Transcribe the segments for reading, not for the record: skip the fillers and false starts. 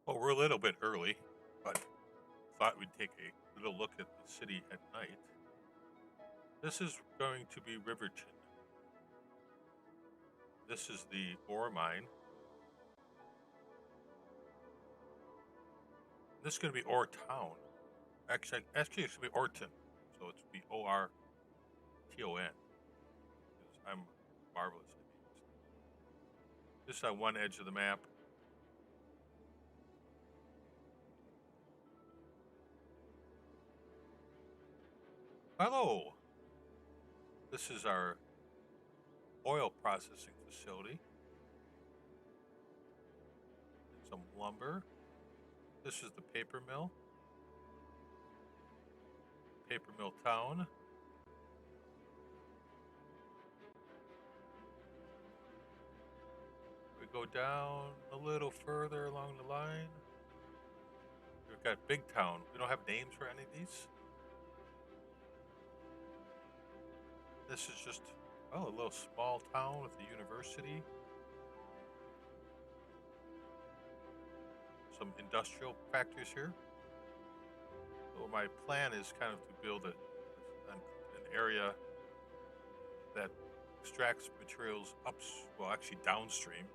Well, we're a little bit early, but thought we'd take a little look at the city at night. This is going to be Riverton. This is the ore mine. This is going to be Oretown. Actually, it's going to be Orton. So it's be Orton. Because I'm marvelous at names. This is on one edge of the map. Hello. This is our oil processing facility. And some lumber. This is the paper mill. Paper mill town. We go down a little further along the line. We've got Big Town. We don't have names for any of these. This is just, a little small town with a university. Some industrial factories here. So my plan is kind of to build an area that extracts materials actually downstream,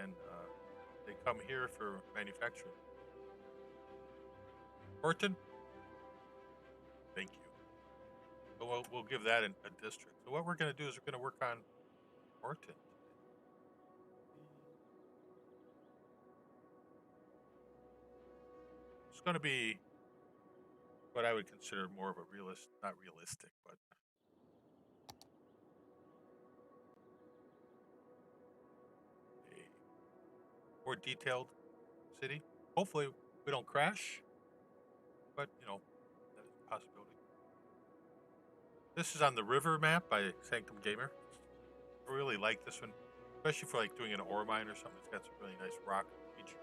and they come here for manufacturing. Orton, thank you. So we'll give that a district. So what we're going to do is we're going to work on Orton. It's going to be what I would consider more of a not realistic, but a more detailed city. Hopefully we don't crash, but that is a possibility. This is on the river map by Sanctum Gamer. I really like this one, especially for like doing an ore mine or something. It's got some really nice rock features.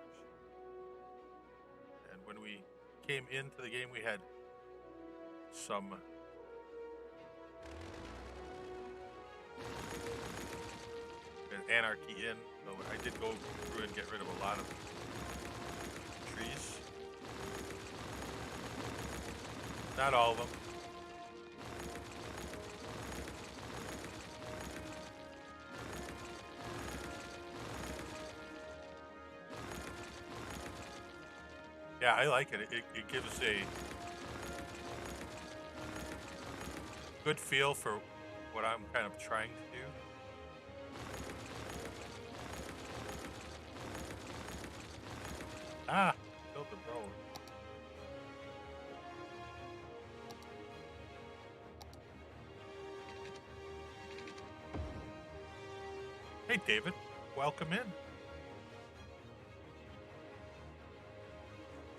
And when we came into the game, we had some anarchy in. So I did go through and get rid of a lot of trees. Not all of them. Yeah, I like it. It gives a good feel for what I'm kind of trying to do. Build the road. Hey, David. Welcome in.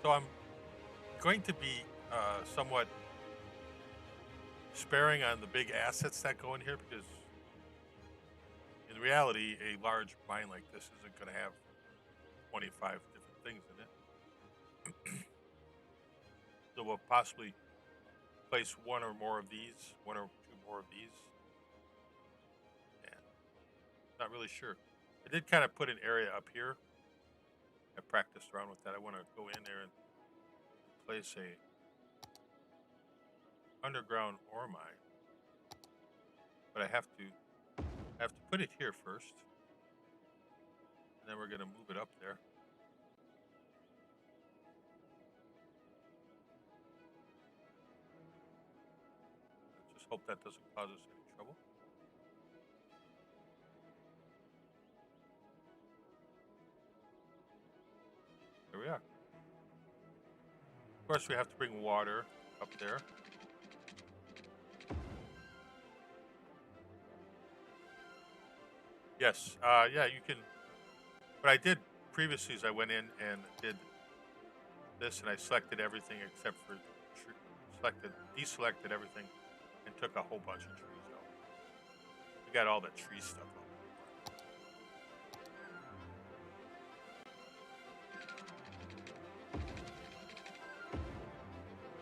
So I'm going to be somewhat sparing on the big assets that go in here, because in reality, a large mine like this isn't going to have 25 different things in it. So we'll possibly place one or more of these, one or two more of these. And not really sure. I did kind of put an area up here. I practiced around with that. I want to go in there and place a underground ore mine, but I have to put it here first, and then we're going to move it up there. Let's just hope that doesn't cause us any trouble. There we are. Of course, we have to bring water up there. Yes, yeah, you can. What I did previously is I went in and did this, and I selected everything except for deselected everything, and took a whole bunch of trees out. We got all the tree stuff out.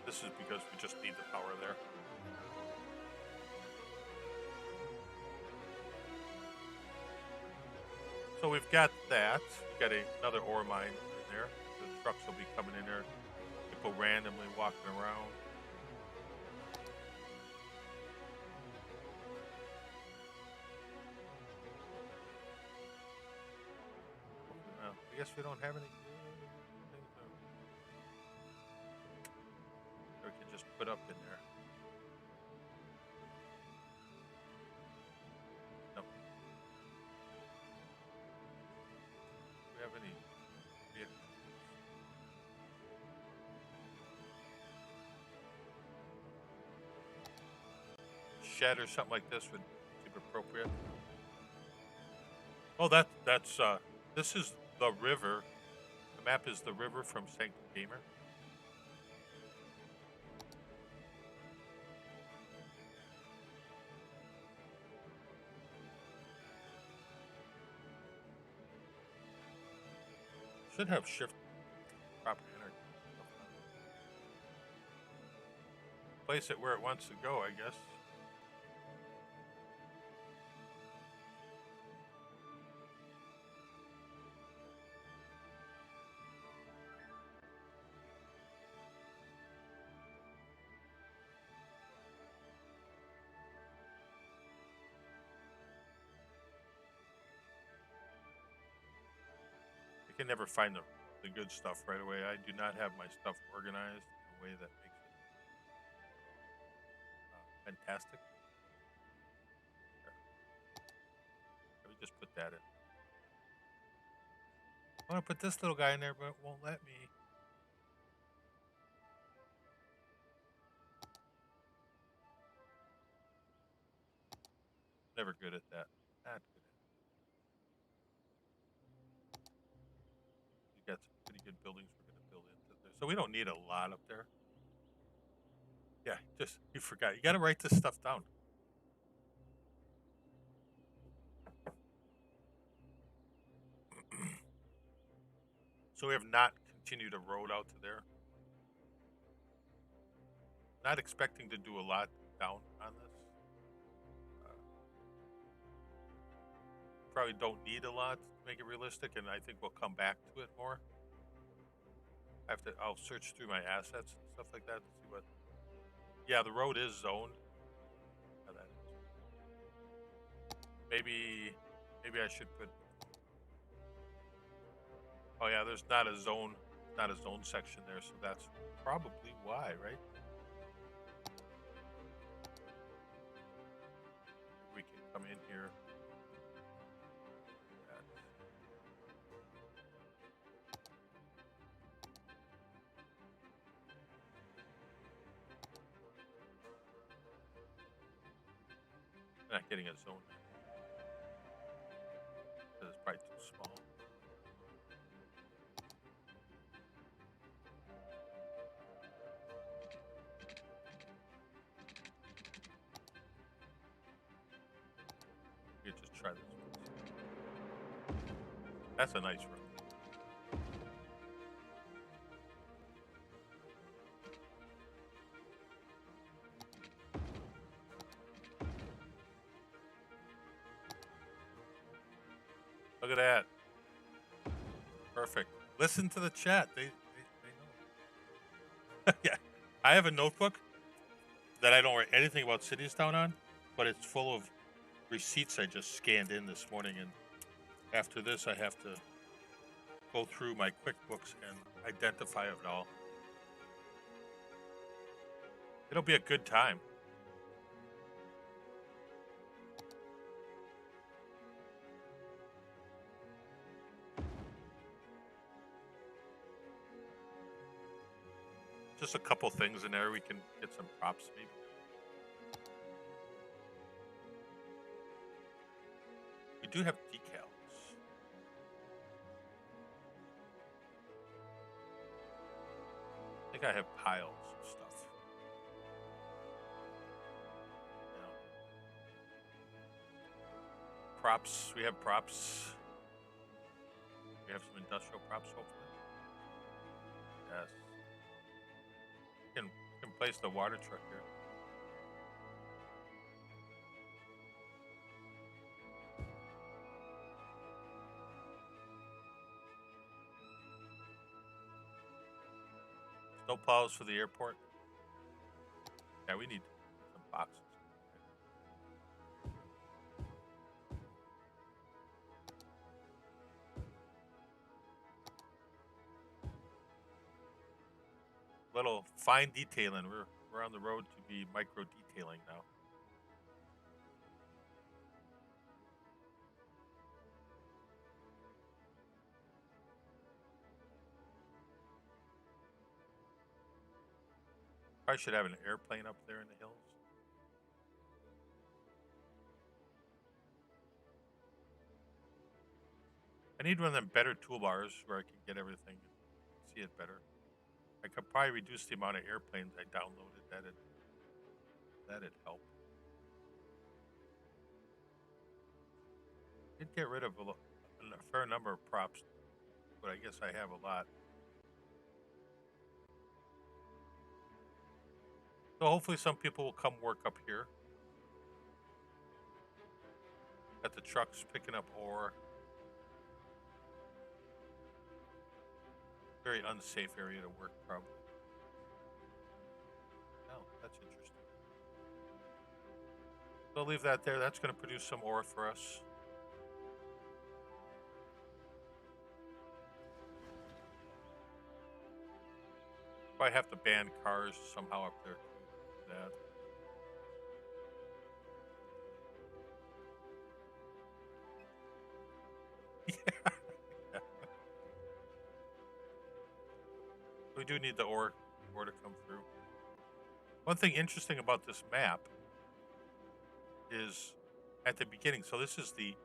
This is because we just need the power there. So we've got that. We've got another ore mine in there. trucks will be coming in there. People randomly walking around. I guess we don't have any things that we can just put up in there. Nope. Do we have any vehicles? Shed or something like this would seem appropriate. Oh, that's this is the river. The map is the river from Sanctum Gamer. Should have shift property energy. Place it where it wants to go, I guess. I can never find the good stuff right away. I do not have my stuff organized in a way that makes it fantastic. Let me just put that in. I want to put this little guy in there, but it won't let me. Never good at that. Not good at it. We got some pretty good buildings we're going to build into there. So we don't need a lot up there. Yeah, just, you forgot. You got to write this stuff down. So we have not continued a road out to there. Not expecting to do a lot down on this. Probably don't need a lot to make it realistic, and I think we'll come back to it more. I'll search through my assets and stuff like that to see what. Yeah, the road is zoned. Yeah, that is. Maybe I should put. Oh yeah, there's not a zone section there, so that's probably why, right? We can come in here. Not getting a zone because it's probably too small. You just try this one. That's a nice road. Look at that. Perfect. Listen to the chat. They know. Yeah. I have a notebook that I don't write anything about cities down on, but it's full of receipts I just scanned in this morning. And after this, I have to go through my QuickBooks and identify it all. It'll be a good time. Just a couple things in there. We can get some props maybe. We do have decals. I think I have piles of stuff. Yeah. Props. We have props. We have some industrial props, hopefully. Yes. We can place the water truck here. No plows for the airport. Yeah, we need some boxes. Little fine detailing. We're on the road to be micro detailing now. Probably should have an airplane up there in the hills. I need one of them better toolbars where I can get everything and see it better. I could probably reduce the amount of airplanes I downloaded. That'd help. Did get rid of a fair number of props, but I guess I have a lot. So hopefully some people will come work up here. Got the trucks picking up ore. Very unsafe area to work, probably. Oh, that's interesting. So I'll leave that there. That's going to produce some ore for us. Probably have to ban cars somehow up there to do that. Yeah. We do need the ore to come through. One thing interesting about this map is at the beginning. So this is the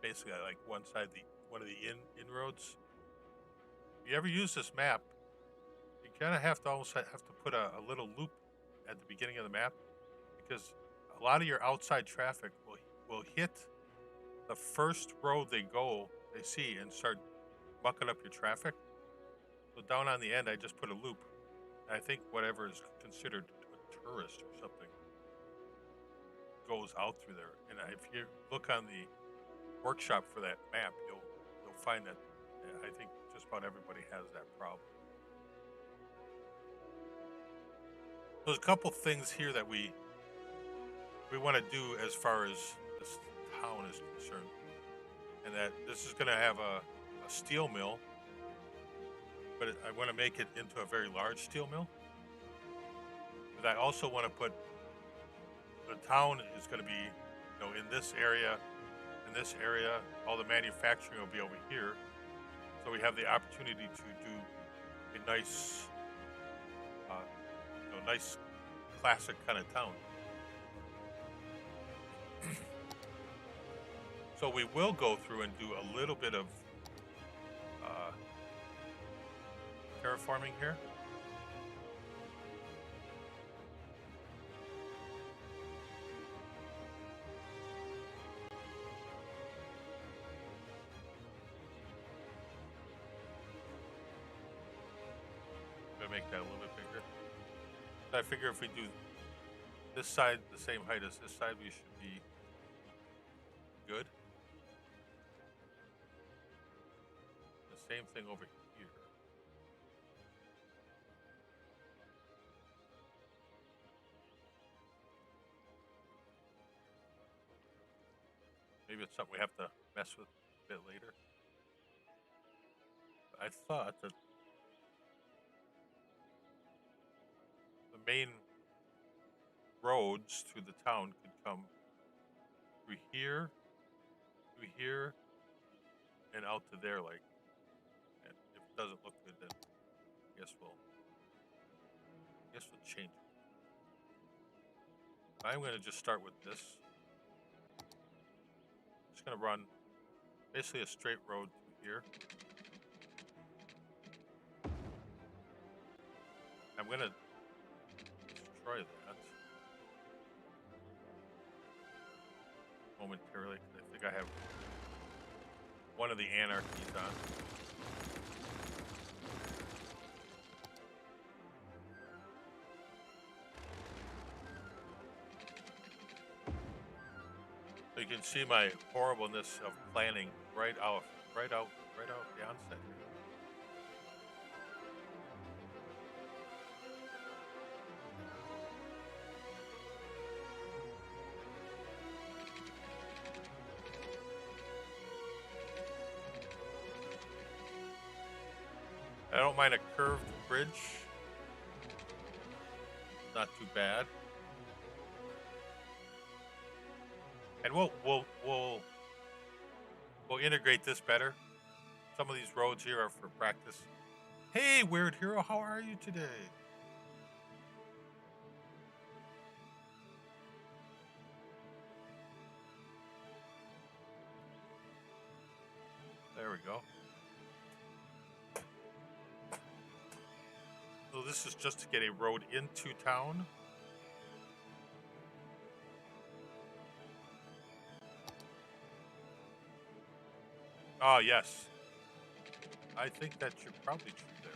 basically like one of the inroads. If you ever use this map, you kind of have to almost have to put a little loop at the beginning of the map, because a lot of your outside traffic will hit the first road they see and start mucking up your traffic. So down on the end, I just put a loop. And I think whatever is considered a tourist or something goes out through there. And if you look on the workshop for that map, you'll find that I think just about everybody has that problem. There's a couple things here that we want to do as far as this town is concerned, and that this is going to have a steel mill, but I want to make it into a very large steel mill. But I also want to put the town is going to be, in this area, all the manufacturing will be over here, so we have the opportunity to do a nice, nice classic kind of town. So we will go through and do a little bit of terraforming here. I'm gonna make that a little bit bigger. So I figure if we do this side the same height as this side, we should be good. The same thing over here. Maybe it's something we have to mess with a bit later. I thought that the main roads through the town could come through here, and out to there, like. And if it doesn't look good, then I guess we'll change it. I'm going to just start with this. Just going to run basically a straight road through here. I'm going to destroy that momentarily, because I think I have one of the anarchies on. So you can see my horribleness of planning right out the onset here. I don't mind a curved bridge. Not too bad. And we'll integrate this better. Some of these roads here are for practice. Hey, Weird Hero, how are you today? There we go. So this is just to get a road into town. Oh, yes. I think that you're probably true there.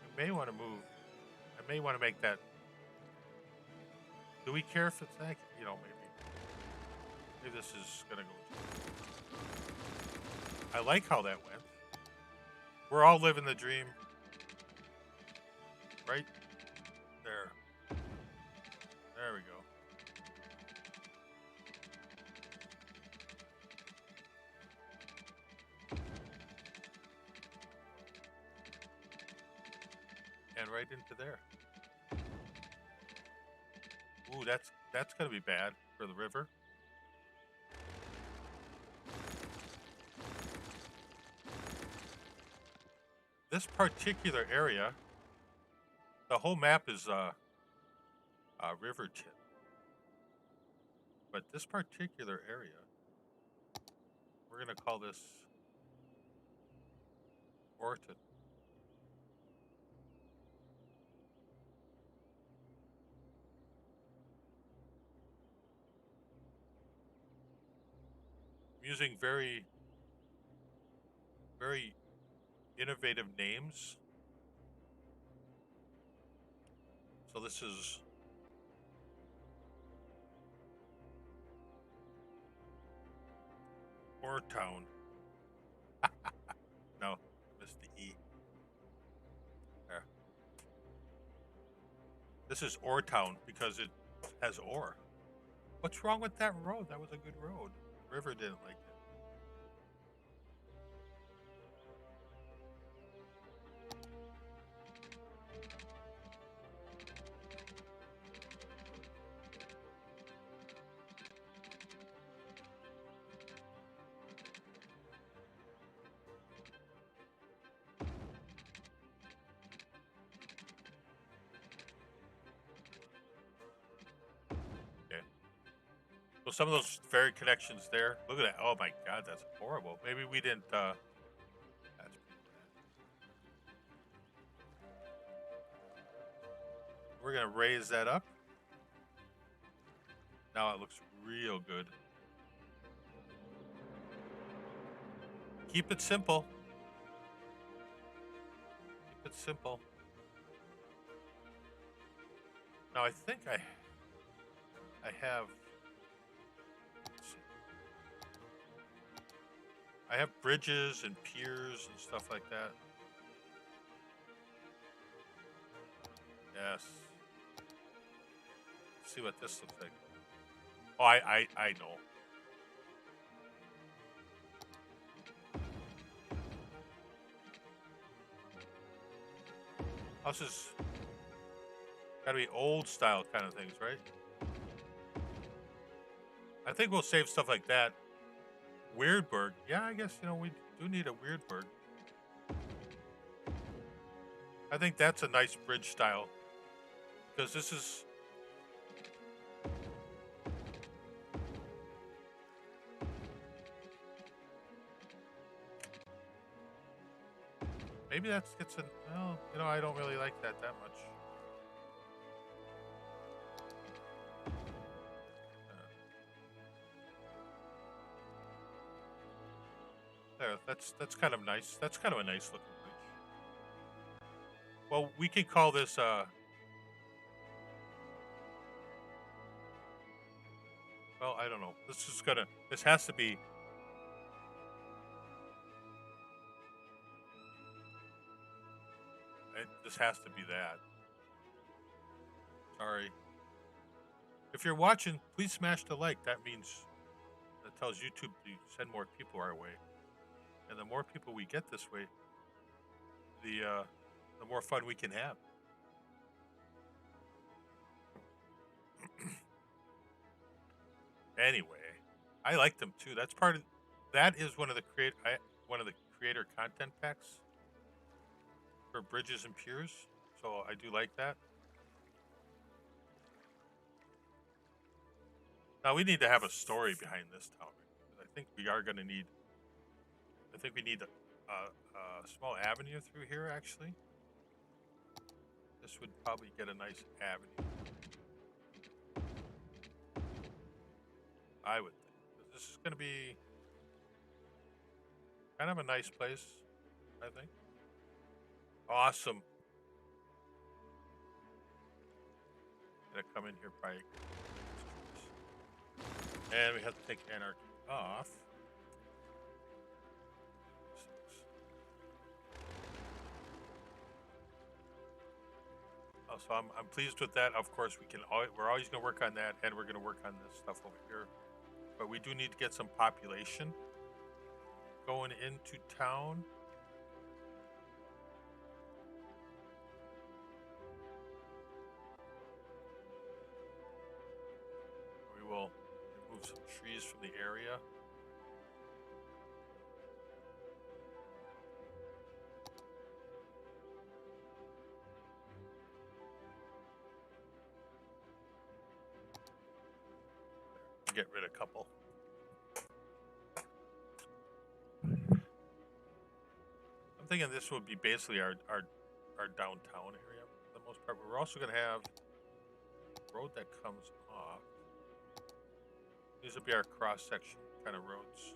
I may want to move. I may want to make that. Do we care if it's that? You know, maybe this is gonna go. I like how that went. We're all living the dream. Right there. There we go. And right into there. Ooh, that's gonna be bad for the river. This particular area, the whole map is Riverton, but this particular area, we're gonna call this Oretown. I'm using very innovative names. So this is Oretown. No, missed the E. There. This is Oretown because it has ore. What's wrong with that road? That was a good road. River didn't like it. Okay. So some of those ferry connections there. Look at that. Oh my God, that's horrible. Maybe we didn't. That's pretty bad. We're gonna raise that up. Now it looks real good. Keep it simple. Keep it simple. Now I think I have. Let's see. I have bridges and piers and stuff like that. Yes. Let's see what this looks like. Oh, I know. Houses gotta be old style kind of things, right? I think we'll save stuff like that. Weirdberg. Yeah, I guess, we do need a Weirdberg. I think that's a nice bridge style. Because this is... Maybe that gets a... Well, I don't really like that much. There, that's kind of nice. That's kind of a nice looking bridge. Well, we can call this, well, I don't know. This has to be... This has to be that. Sorry. If you're watching, please smash the like. That means that tells YouTube to send more people our way, and the more people we get this way, the more fun we can have. Anyway, I like them too. That's part of that is one of the creator content packs for Bridges and Piers. So I do like that. Now we need to have a story behind this town. I think we are going to need. I think we need a small avenue through here. Actually, this would probably get a nice avenue. I would think. This is going to be kind of a nice place, I think. Awesome. Gonna come in here probably. And we have to take Anarchy off. Oh, so I'm pleased with that. Of course, we're always going to work on that, and we're going to work on this stuff over here. But we do need to get some population going into town. We will remove some trees from the area. Get rid of a couple. I'm thinking this would be basically our downtown area for the most part. But we're also going to have a road that comes off. These will be our cross-section kind of roads.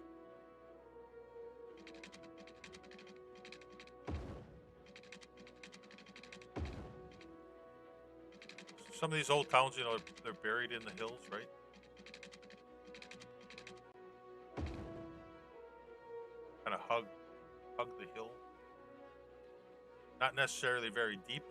Some of these old towns, you know, they're buried in the hills, right? Kind of hug the hill. Not necessarily very deep.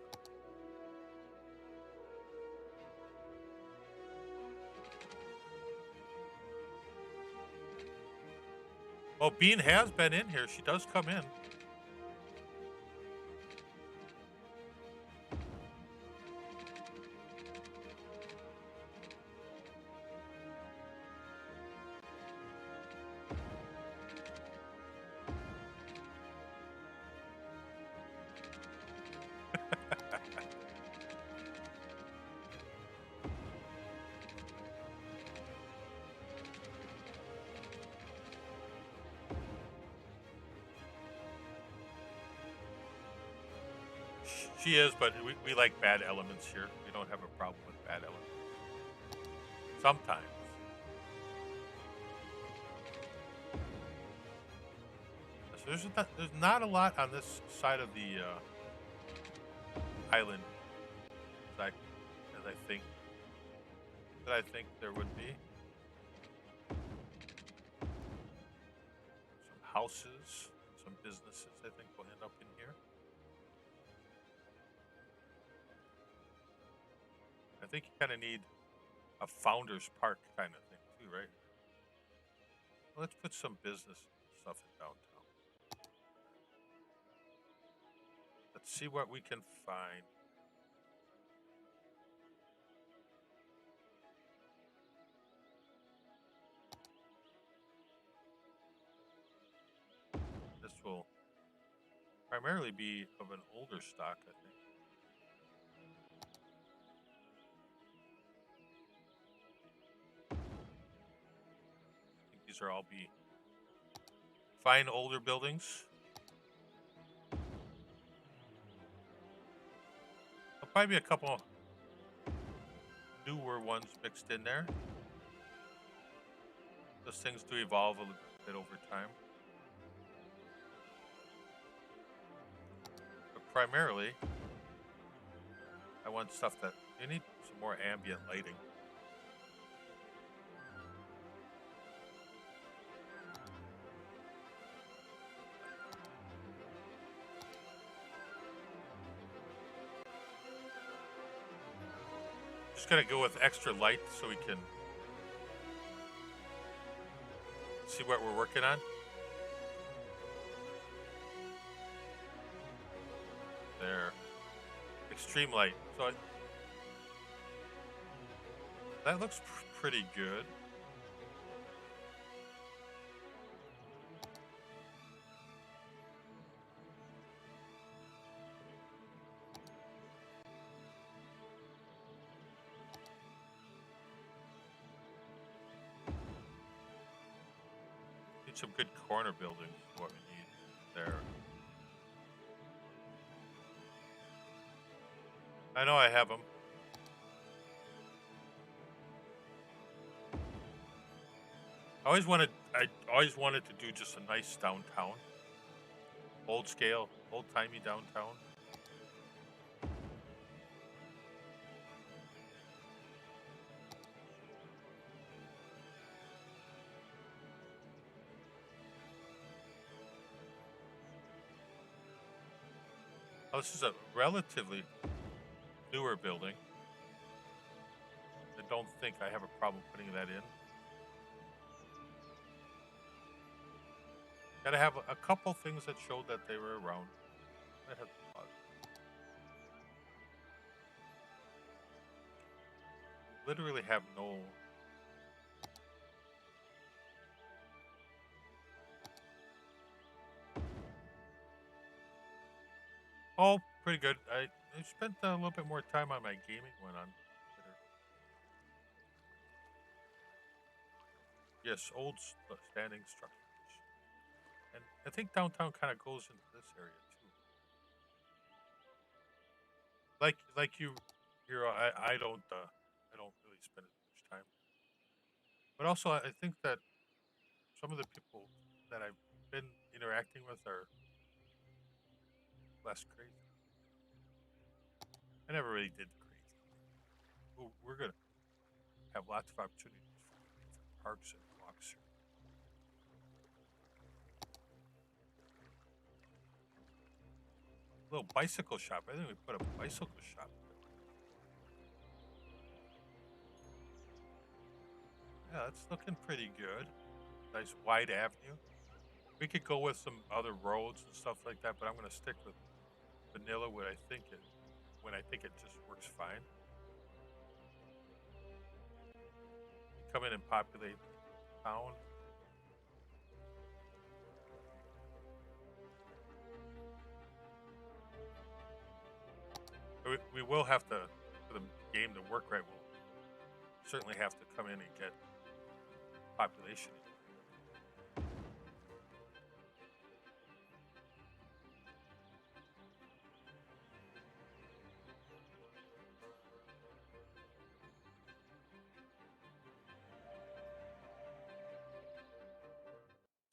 Oh, Bean has been in here. She does come in. She is, but we like bad elements here. We don't have a problem with bad elements. Sometimes. So there's not a lot on this side of the island as I think there would be. Some houses, some businesses I think will end up in here. I think you kind of need a founder's park kind of thing too, right? Well, let's put some business stuff in downtown. Let's see what we can find. This will primarily be of an older stock, I think. These are all be fine older buildings. There'll probably be a couple newer ones mixed in there. Those things do evolve a little bit over time. But primarily, I want stuff that you need some more ambient lighting. Just gonna go with extra light so we can see what we're working on. There. Extreme light. So that looks pretty good. Need some good corner buildings is what we need there. I know I have them. I always wanted to do just a nice downtown. Old scale, old timey downtown. Oh, this is a relatively newer building. I don't think I have a problem putting that in. Gotta have a couple things that showed that they were around. I have to pause. Literally have no. Oh, pretty good. I spent a little bit more time on my gaming one on Twitter. Yes, old standing structures. And I think downtown kind of goes into this area too. Like you, I don't really spend as much time. But also, I think that some of the people that I've been interacting with are less crazy. I never really did crazy. We're gonna have lots of opportunities for different parks and walks here. Little bicycle shop. I think we put a bicycle shop there. Yeah, that's looking pretty good. Nice wide avenue. We could go with some other roads and stuff like that, but I'm gonna stick with vanilla when I think it just works fine. Come in and populate town. We will have to, for the game to work right, we'll certainly have to come in and get population.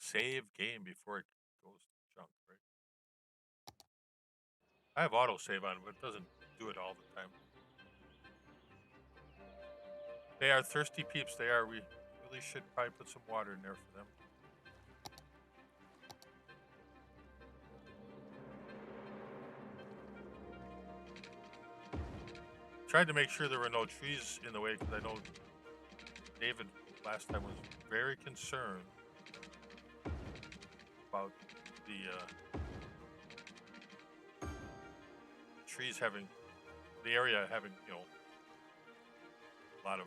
Save game before it goes to junk, right? I have autosave on, but it doesn't do it all the time. They are thirsty peeps. They are. We really should probably put some water in there for them. Tried to make sure there were no trees in the way because I know David last time was very concerned about the trees having, the area having, a lot of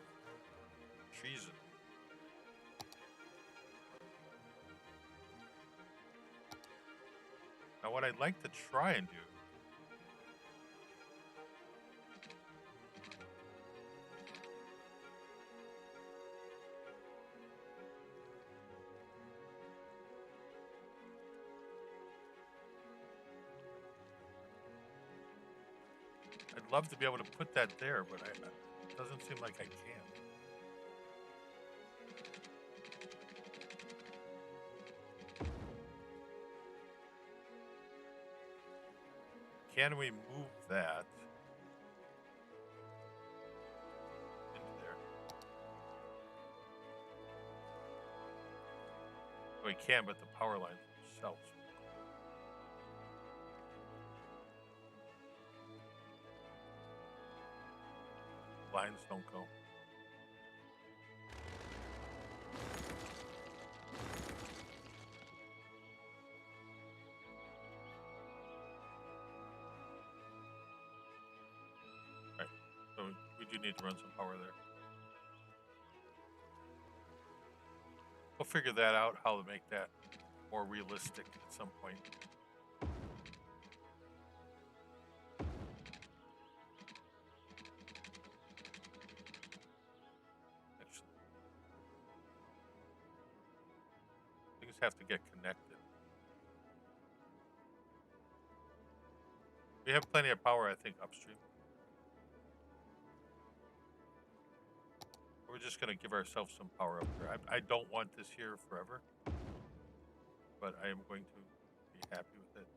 trees in it. Now, what I'd like to try and do I'd love to be able to put that there, but it doesn't seem like I can. Can we move that into there? We can, but the power lines themselves. lines don't go. Right. So we do need to run some power there. We'll figure that out, how to make that more realistic at some point. Actually, things have to get connected. We have plenty of power, I think, upstream. We're just going to give ourselves some power up there. I don't want this here forever, but I am going to be happy with it.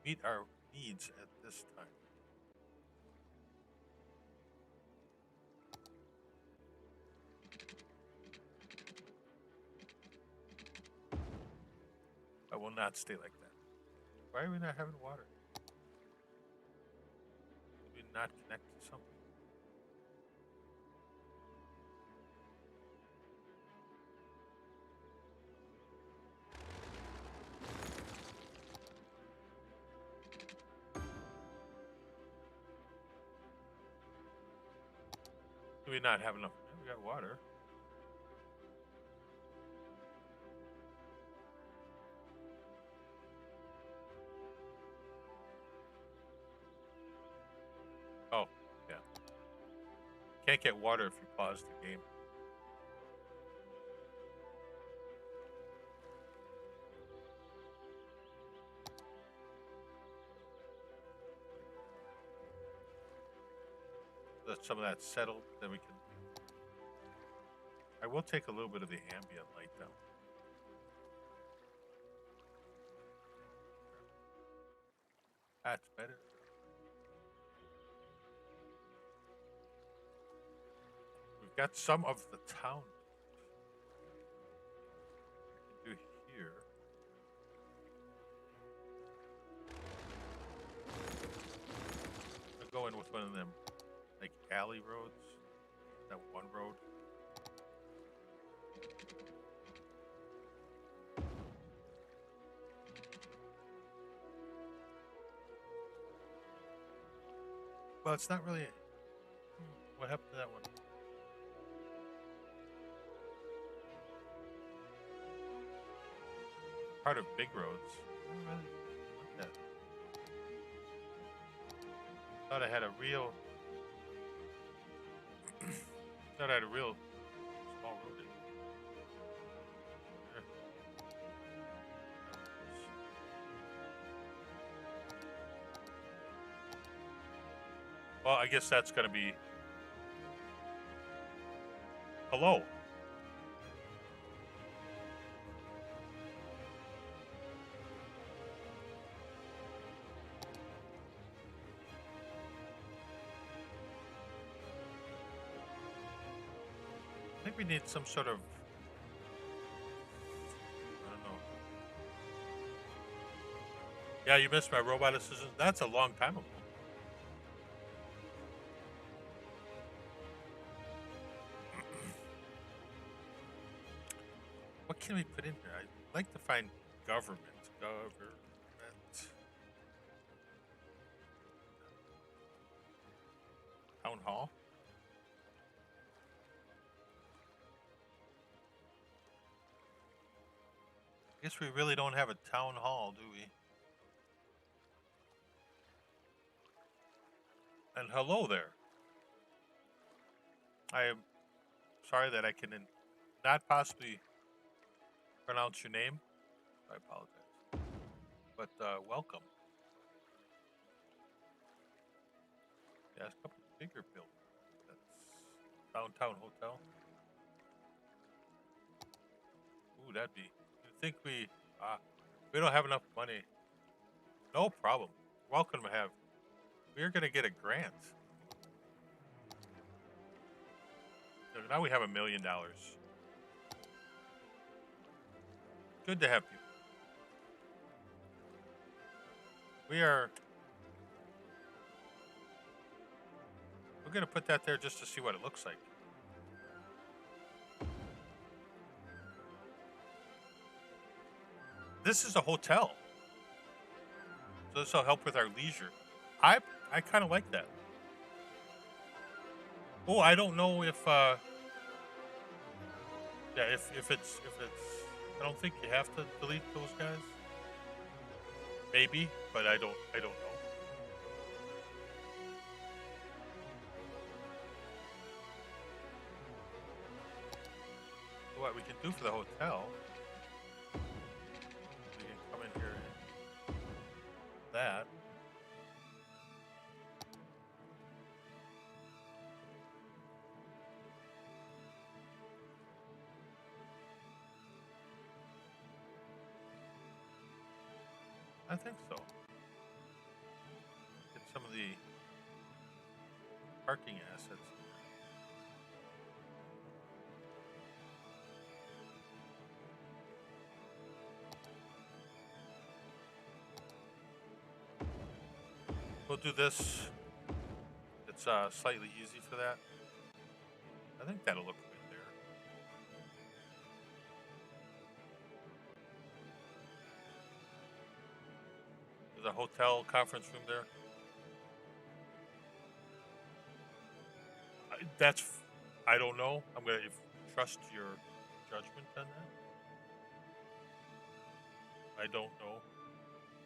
Meet our needs at this time. I will not stay like that. Why are we not having water? Did we not connect to something? Do we not have enough? We got water. Oh, yeah. Can't get water if you pause the game. Let some of that settled, then we can. I will take a little bit of the ambient light down. That's better. We've got some of the town. I can do here. I'll go in with one of them, like alley roads. That one road. Well, it's not really. What happened to that one? Part of big roads. I don't really want that. Thought I had a real. Thought I had a real small road in. There. Well, I guess that's going to be. Hello. I think we need some sort of. I don't know. Yeah, you missed my robot assistant. That's a long time ago. What can we put in here? I'd like to find government. Town hall. I guess we really don't have a town hall, do we? And hello there. I am sorry that I can not possibly pronounce your name. I apologize. But welcome. Yeah, it's a couple bigger buildings. That's downtown hotel. Ooh, that'd be. You think we don't have enough money? No problem. Welcome to have. We're gonna get a grant. So now we have $1 million. Good to have people. We are. We're gonna put that there just to see what it looks like. This is a hotel, so this will help with our leisure. I kind of like that. Oh, I don't know if yeah, if it's I don't think you have to delete those guys. Maybe, but I don't know. So what we can do for the hotel, we can come in here and that. I think so. Get some of the parking assets. We'll do this. It's slightly easy for that. I think that'll look good there. There's a hotel conference room there. I don't know. I'm gonna trust your judgment on that. I don't know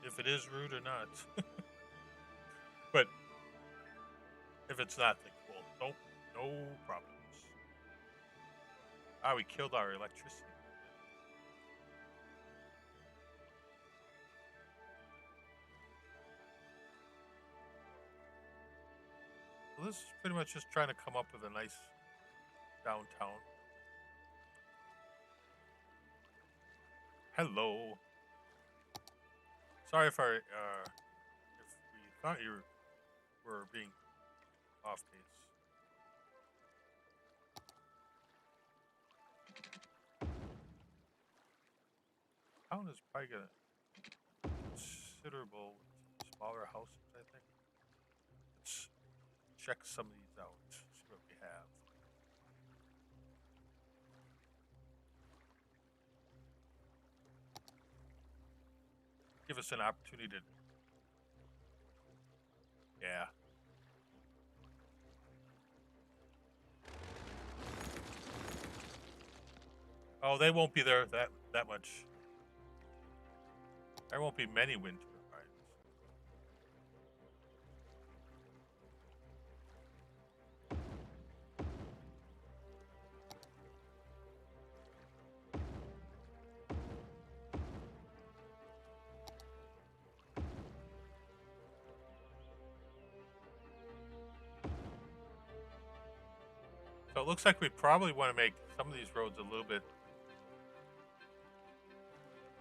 if it is rude or not. But if it's not, then cool. Nope, no problems. Ah, we killed our electricity. So this is pretty much just trying to come up with a nice downtown. Hello. Sorry if we thought you were being off base. Town is probably gonna considerable smaller houses, I think. Let's check some of these out, see what we have. Give us an opportunity to, yeah. Oh, they won't be there that much. There won't be many wind turbines. So it looks like we probably want to make some of these roads a little bit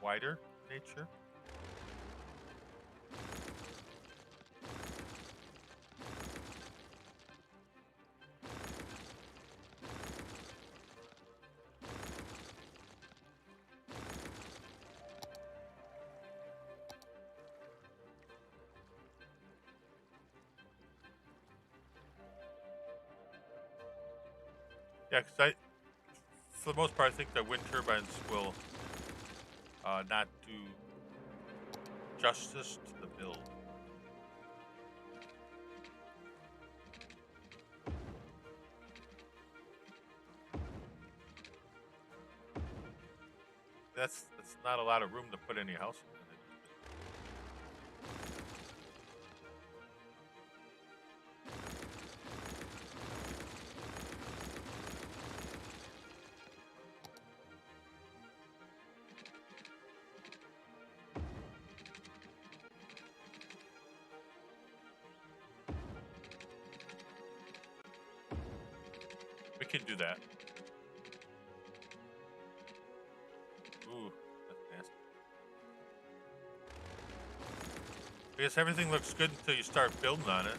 wider in nature. Yeah, because for the most part, I think the wind turbines will not do justice to the build. That's not a lot of room to put any houses in it. We can do that. Ooh, that's nasty. I guess everything looks good until you start building on it.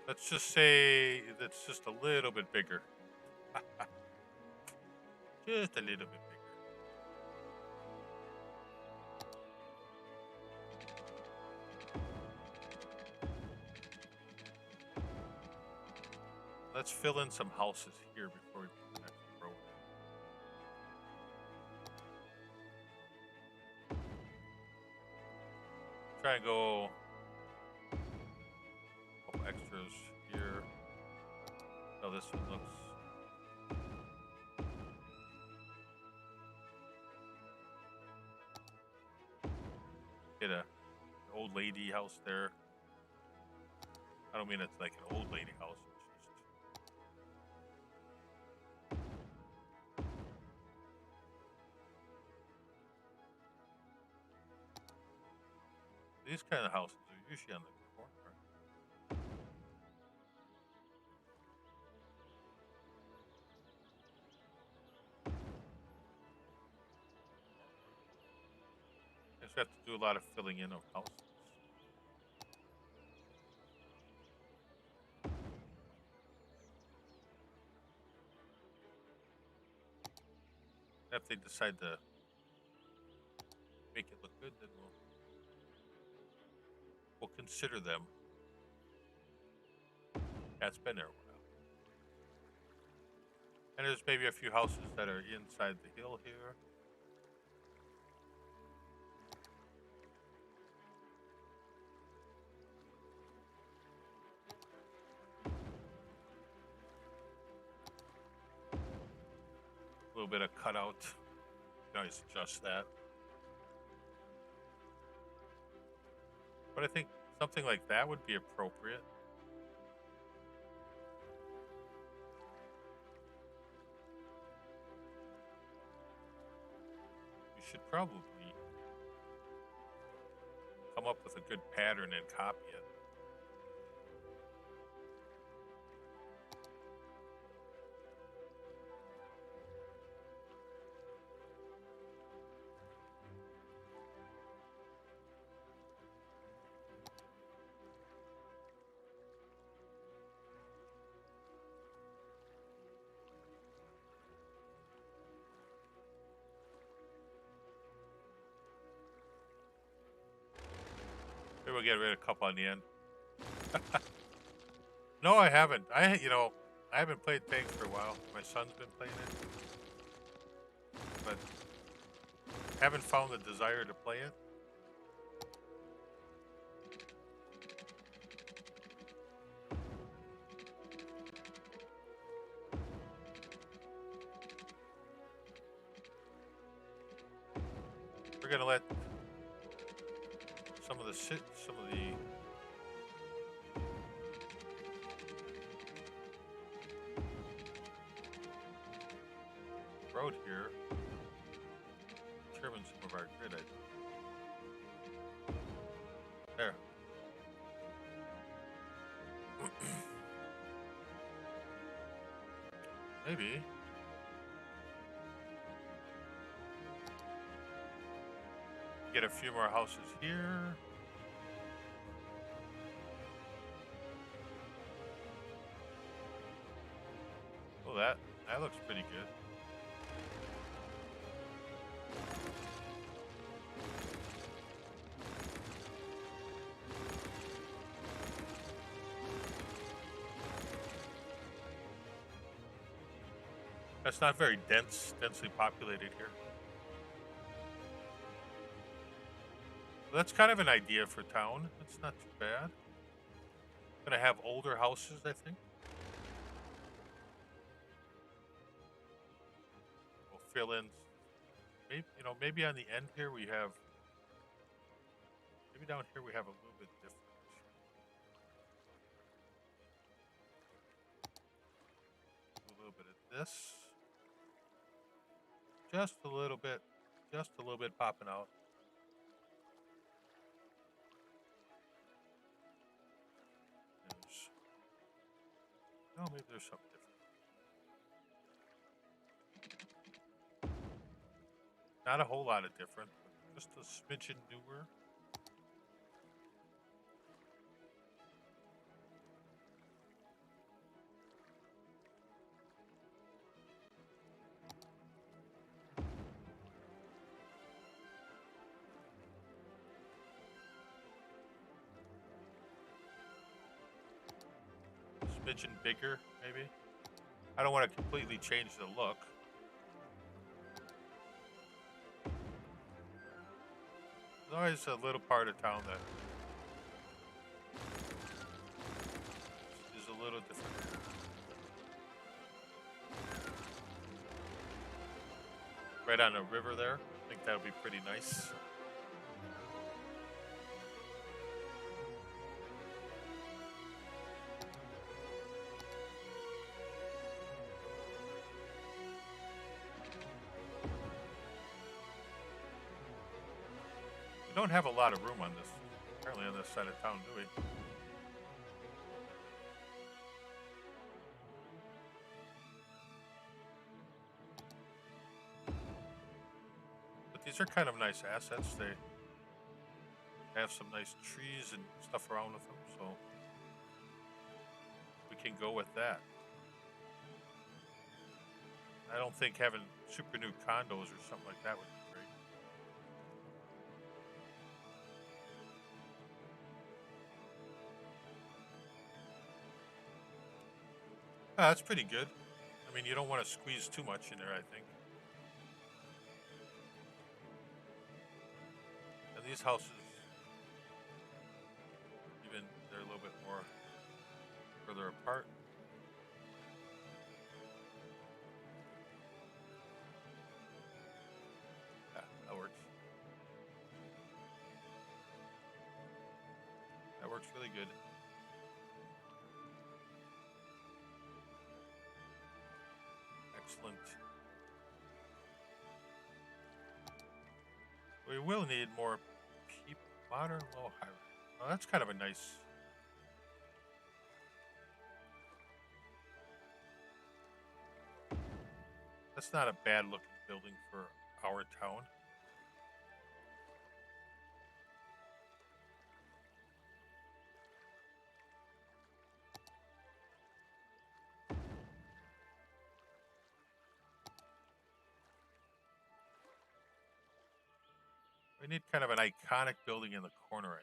Let's just say that's just a little bit bigger. Just a little bit bigger. fill in some houses here before we put the next road in. Try and go a couple extras here. Oh, this one looks. Get an old lady house there. I don't mean it's like an old lady house. These kind of houses are usually on the corner. I just have to do a lot of filling in of houses. If they decide to make it look good, then we'll consider them. That's been there a while. And there's maybe a few houses that are inside the hill here. A little bit of cutout. You can always adjust that. But I think something like that would be appropriate. We should probably come up with a good pattern and copy it. Maybe we'll get rid of a couple on the end. No, I haven't. I haven't played tanks for a while. My son's been playing it, but haven't found the desire to play it. We're gonna let some of the road here determine some of our grid. I think. There. Maybe. Get a few more houses here. Oh, that looks pretty good. That's not very densely populated here. That's kind of an idea for town. That's not too bad. Gonna have older houses, I think. We'll fill in. Maybe on the end here we have. Maybe down here we have a little bit different. A little bit of this. Just a little bit popping out. Maybe there's something different. Not a whole lot of different, but just a smidgen newer. Smidgen bigger, maybe. I don't want to completely change the look. There's always a little part of town that is a little different. Right on the river there. I think that'll be pretty nice. We don't have a lot of room on this, apparently on this side of town, do we? But these are kind of nice assets. They have some nice trees and stuff around with them, so we can go with that. I don't think having super new condos or something like that would be great. That's pretty good. I mean, you don't want to squeeze too much in there, I think. And these houses, even they're a little bit more further apart. Yeah, that works. That works really good. Excellent. We will need more modern low high. Oh, that's kind of a nice. That's not a bad looking building for our town. We need kind of an iconic building in the corner, I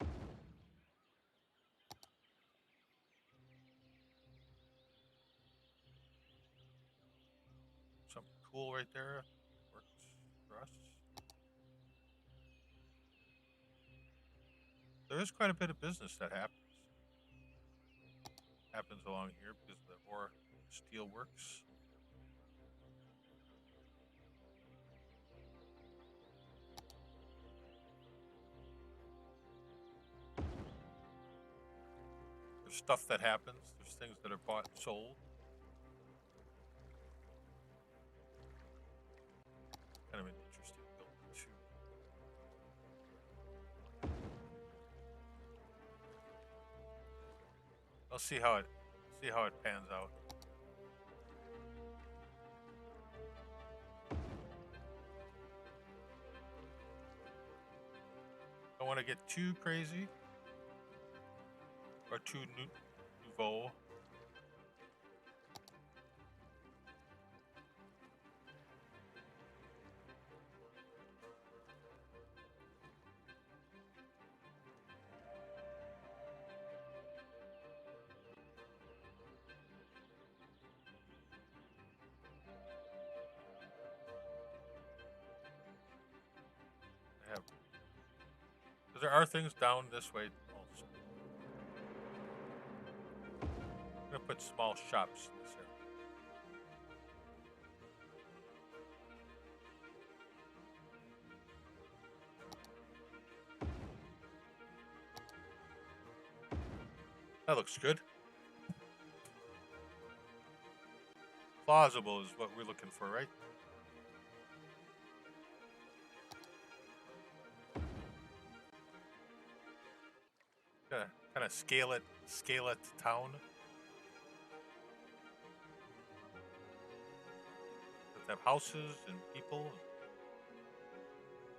think. Something cool right there works for us. There is quite a bit of business that happens along here because of the ore steel works. There's stuff that happens. There's things that are bought and sold. Kind of an interesting building too. I'll see how it pans out. Don't want to get too crazy or too nouveau. Because there are things down this way also. I'm going to put small shops in this area. That looks good. Plausible is what we're looking for, right? Kind of scale it to town. Let's have houses and people and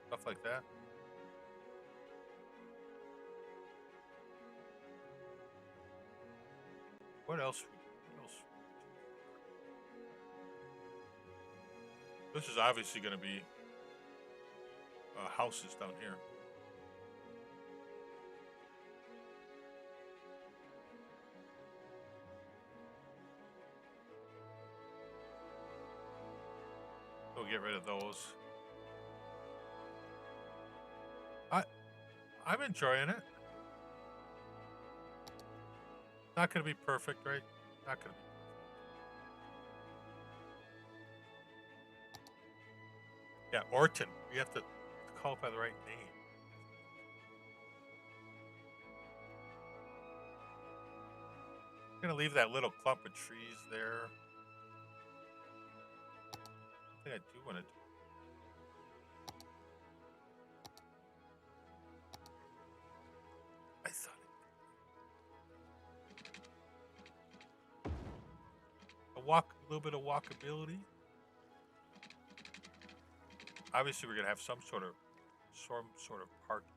stuff like that. What else? This is obviously going to be houses down here. We'll get rid of those. I'm enjoying it. Not going to be perfect, right? Not going to be. Yeah, Orton. You have to call it by the right name. I'm going to leave that little clump of trees there. I think I do want to do. I thought a little bit of walkability. Obviously, we're going to have some sort of parking.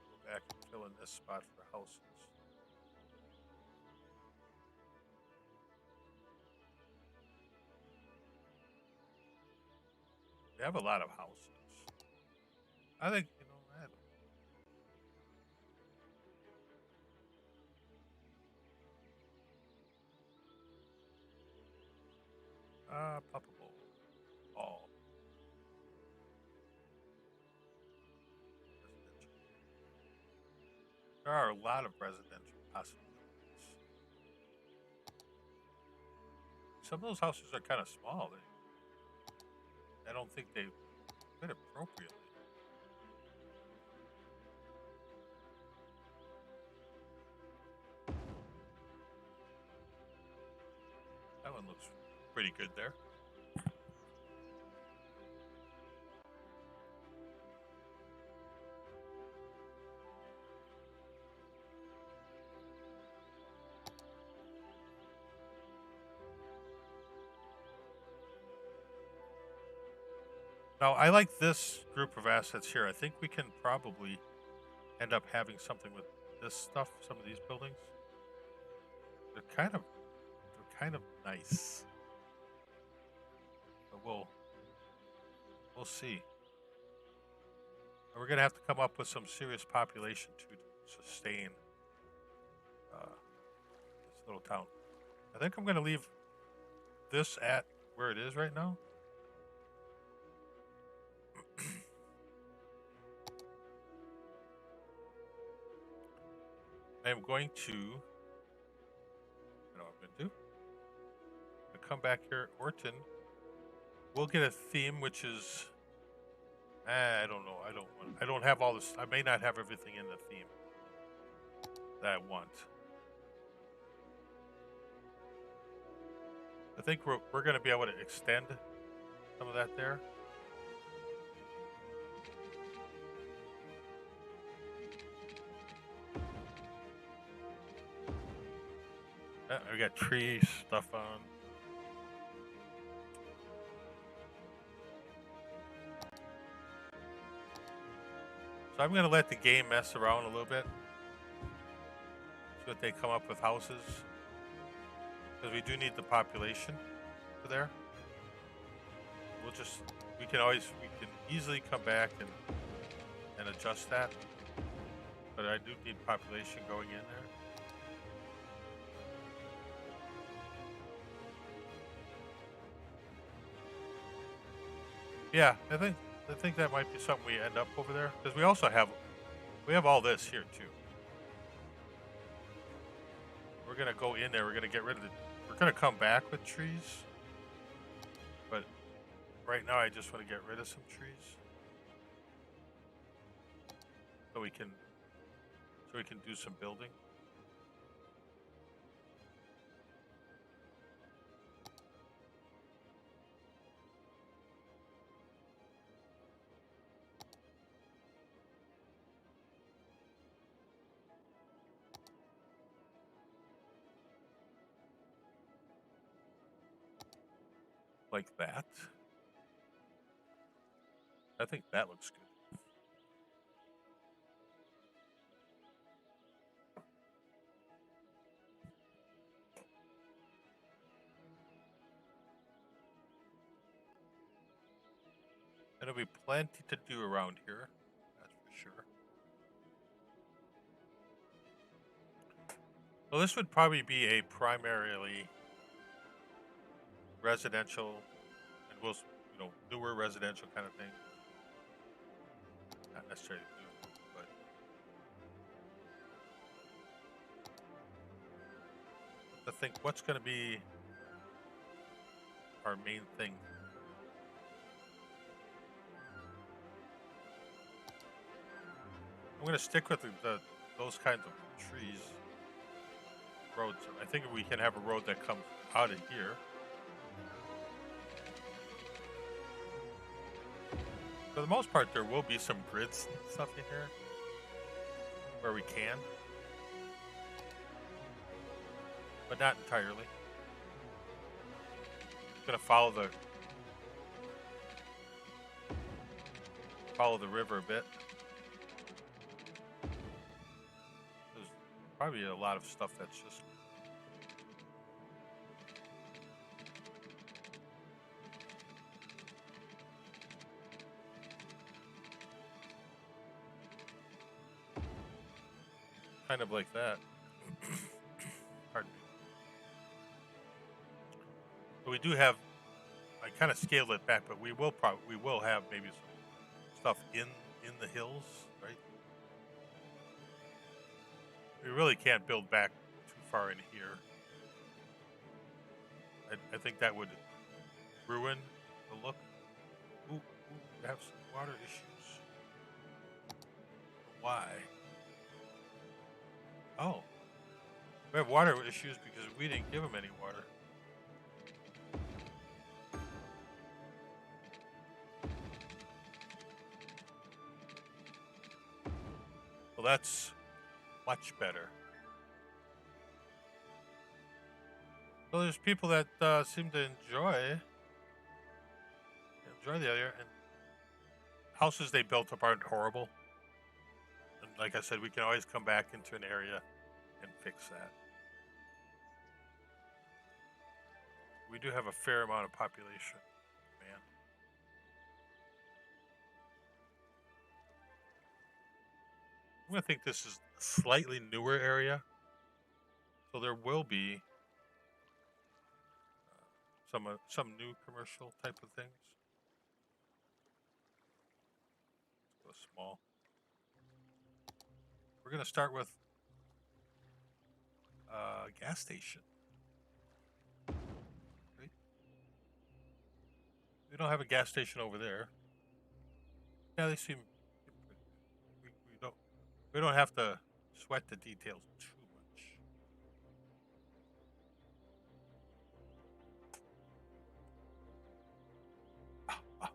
Go back and fill in this spot for houses. We have a lot of houses. I think, Puppable. All. Residential. There are a lot of residential possibilities. Some of those houses are kind of small. I don't think they fit appropriately. That one looks pretty good there. Now, I like this group of assets here. I think we can probably end up having something with this stuff, some of these buildings. They're kind of nice. But we'll see. We're going to have to come up with some serious population to sustain this little town. I think I'm going to leave this at where it is right now. I'm going to, you know what I'm going to do? I'm going to come back here, Orton. We'll get a theme, which is, I don't know. I don't have all this. I may not have everything in the theme that I want. I think we're going to be able to extend some of that there. We got tree stuff on. So I'm going to let the game mess around a little bit. See what they come up with houses. Because we do need the population for there. We can easily come back and adjust that. But I do need population going in there. Yeah, I think that might be something we end up over there, because we have all this here too. We're gonna go in there. We're gonna get rid of we're gonna come back with trees, but right now I just want to get rid of some trees so we can do some building. Like that. I think that looks good. There'll be plenty to do around here, that's for sure. So this would probably be a primarily residential, and newer residential kind of thing. Not necessarily new, but to think what's going to be our main thing. I'm going to stick with those kinds of trees, roads. I think we can have a road that comes out of here. For the most part, there will be some grids and stuff in here where we can, but not entirely. I'm going to follow the river a bit. There's probably a lot of stuff that's just kind of like that. Pardon me. But we do have. I kind of scaled it back, but we will have maybe some stuff in the hills, right? We really can't build back too far into here. I think that would ruin the look. Ooh, we have some water issues. Why? Oh, we have water issues because we didn't give them any water. Well, that's much better. So there's people that seem to enjoy the area, and houses they built up aren't horrible. And like I said, we can always come back into an area and fix that. We do have a fair amount of population, man. I'm going to think this is a slightly newer area, so there will be some new commercial type of things. Let's go small. We're going to start with a gas station. Right? We don't have a gas station over there. Yeah, they seem. We don't have to sweat the details too much.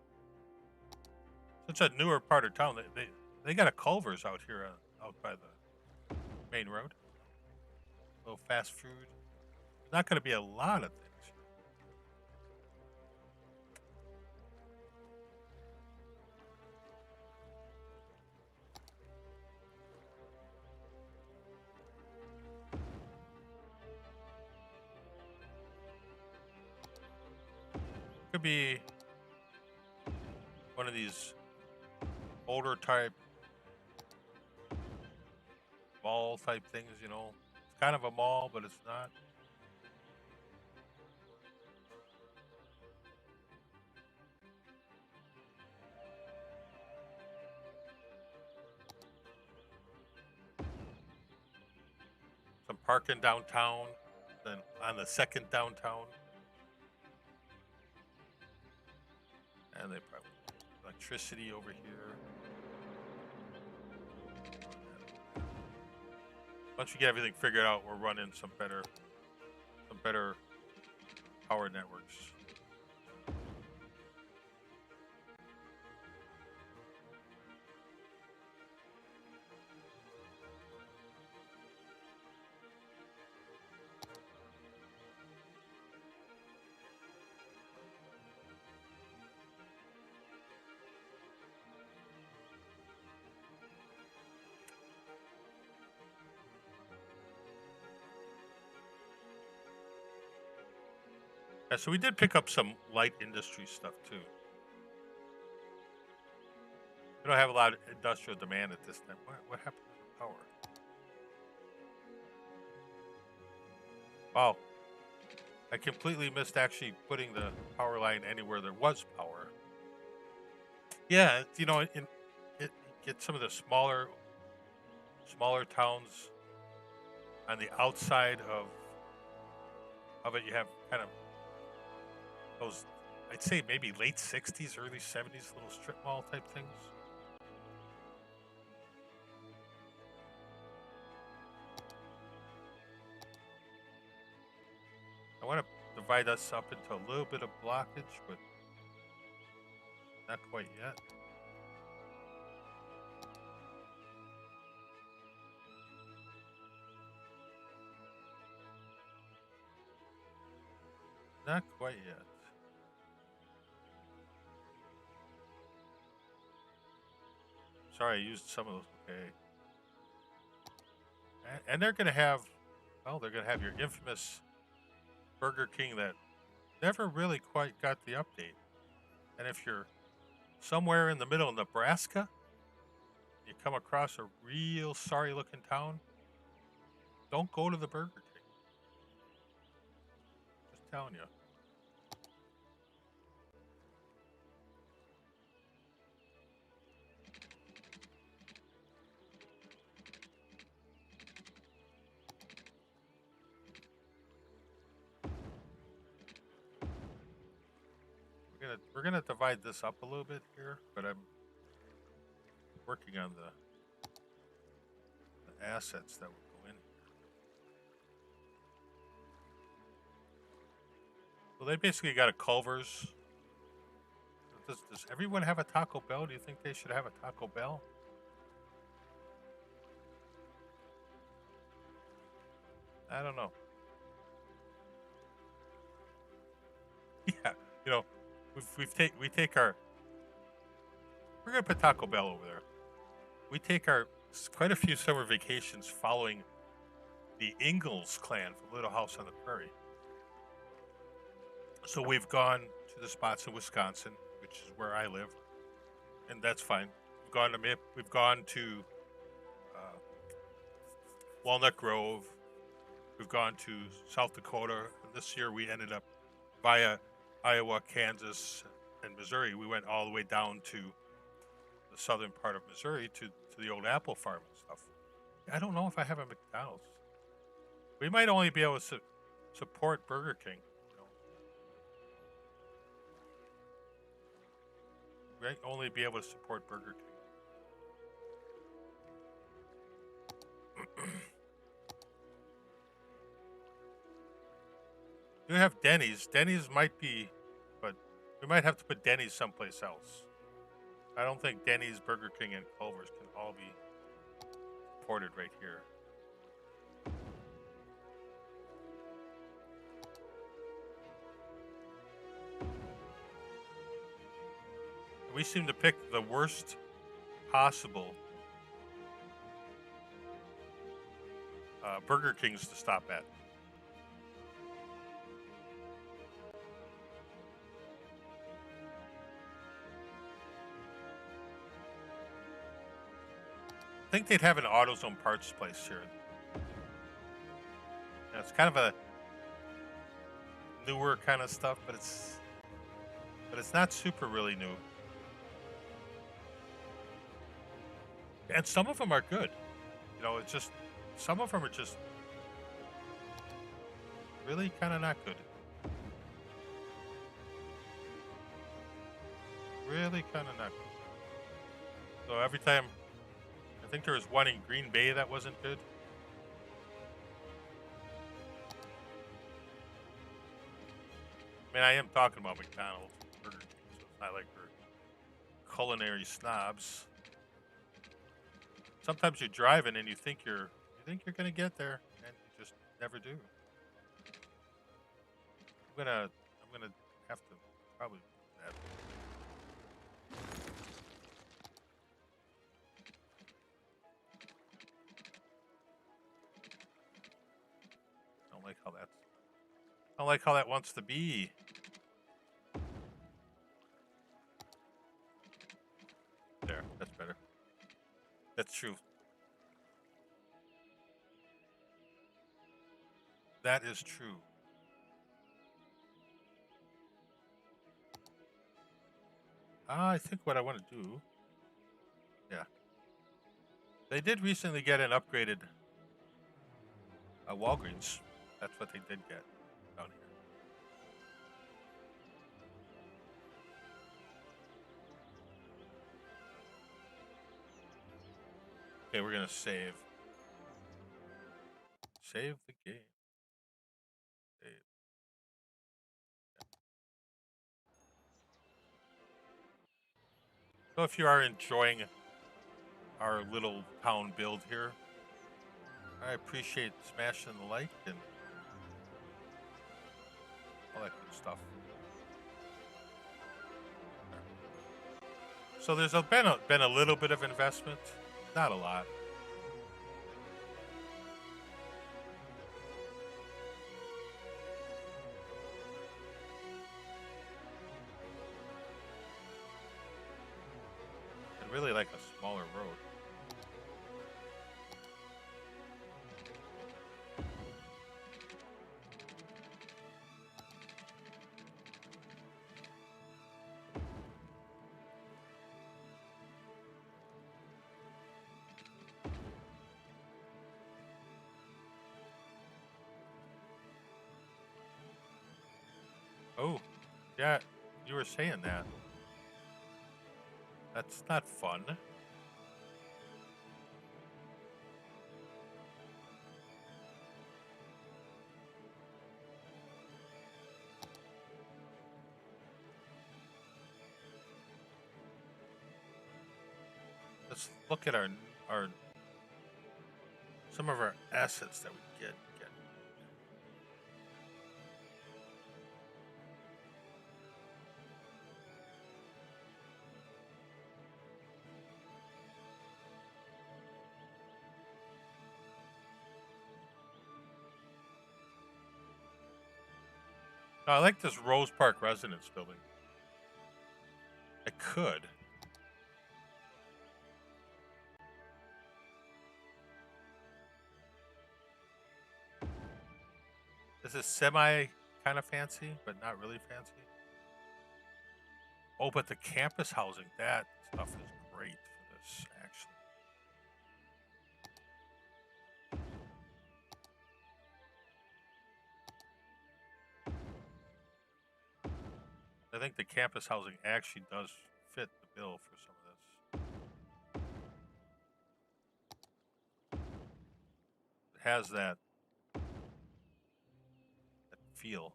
It's a newer part of town. They got a Culver's out here out by the main road. A little fast food. There's not going to be a lot of things. Could be one of these older type mall type things, you know. It's kind of a mall, but it's not. Some parking downtown, then on the second downtown. And they probably electricity over here. Once we get everything figured out, we're running some better power networks. Yeah, so we did pick up some light industry stuff too. We don't have a lot of industrial demand at this time. What happened to the power? Wow. I completely missed actually putting the power line anywhere there was power. Yeah, you know, it get some of the smaller towns on the outside of it. You have kind of those, I'd say maybe late '60s, early '70s little strip mall type things. I want to divide us up into a little bit of blockage, but not quite yet. Not quite yet. Sorry, I used some of those. Okay. And they're going to have, well, they're going to have your infamous Burger King that never really quite got the update. And if you're somewhere in the middle of Nebraska, you come across a real sorry looking town, don't go to the Burger King. Just telling you. We're gonna divide this up a little bit here, but I'm working on the assets that will go in here. So they basically got a Culver's. Does everyone have a Taco Bell? Do you think they should have a Taco Bell? I don't know. Yeah, you know, we take our, we're gonna put Taco Bell over there. We take our quite a few summer vacations following the Ingalls clan from Little House on the Prairie. So we've gone to the spots in Wisconsin, which is where I live, and that's fine. We've gone to uh, Walnut Grove. We've gone to South Dakota. And this year we ended up via Iowa, Kansas, and Missouri. We went all the way down to the southern part of Missouri to the old apple farm and stuff. I don't know if I have a McDonald's. We might only be able to support Burger King. We might only be able to support Burger King. You have Denny's. Denny's might be, but we might have to put Denny's someplace else. I don't think Denny's, Burger King, and Culver's can all be supported right here. We seem to pick the worst possible Burger Kings to stop at. I think they'd have an AutoZone parts place here. Yeah, it's kind of a newer kind of stuff, but it's not super really new. And some of them are good. You know, it's just some of them are just really kind of not good. Really kind of not good. So every time, I think there was one in Green Bay that wasn't good. I mean, I am talking about McDonald's, Burger King, so it's not like we're culinary snobs. Sometimes you're driving and you think you're gonna get there, and you just never do. I'm gonna have to probably do that. I don't like how that wants to be. There, that's better. That's true. That is true. I think what I want to do, yeah. They did recently get an upgraded Walgreens. That's what they did get down here. Okay, we're gonna save. Save the game. Save. So if you are enjoying our little town build here, I appreciate smashing the like and all that good stuff. So there's been a little bit of investment, not a lot. I'd really like a smaller road. Oh, yeah, you were saying that. That's not fun. Let's look at our some of our assets that we get. I like this Rose Park residence building. I could. This is semi kind of fancy, but not really fancy. Oh, but the campus housing, that stuff is great for this, actually. I think the campus housing actually does fit the bill for some of this. It has that feel.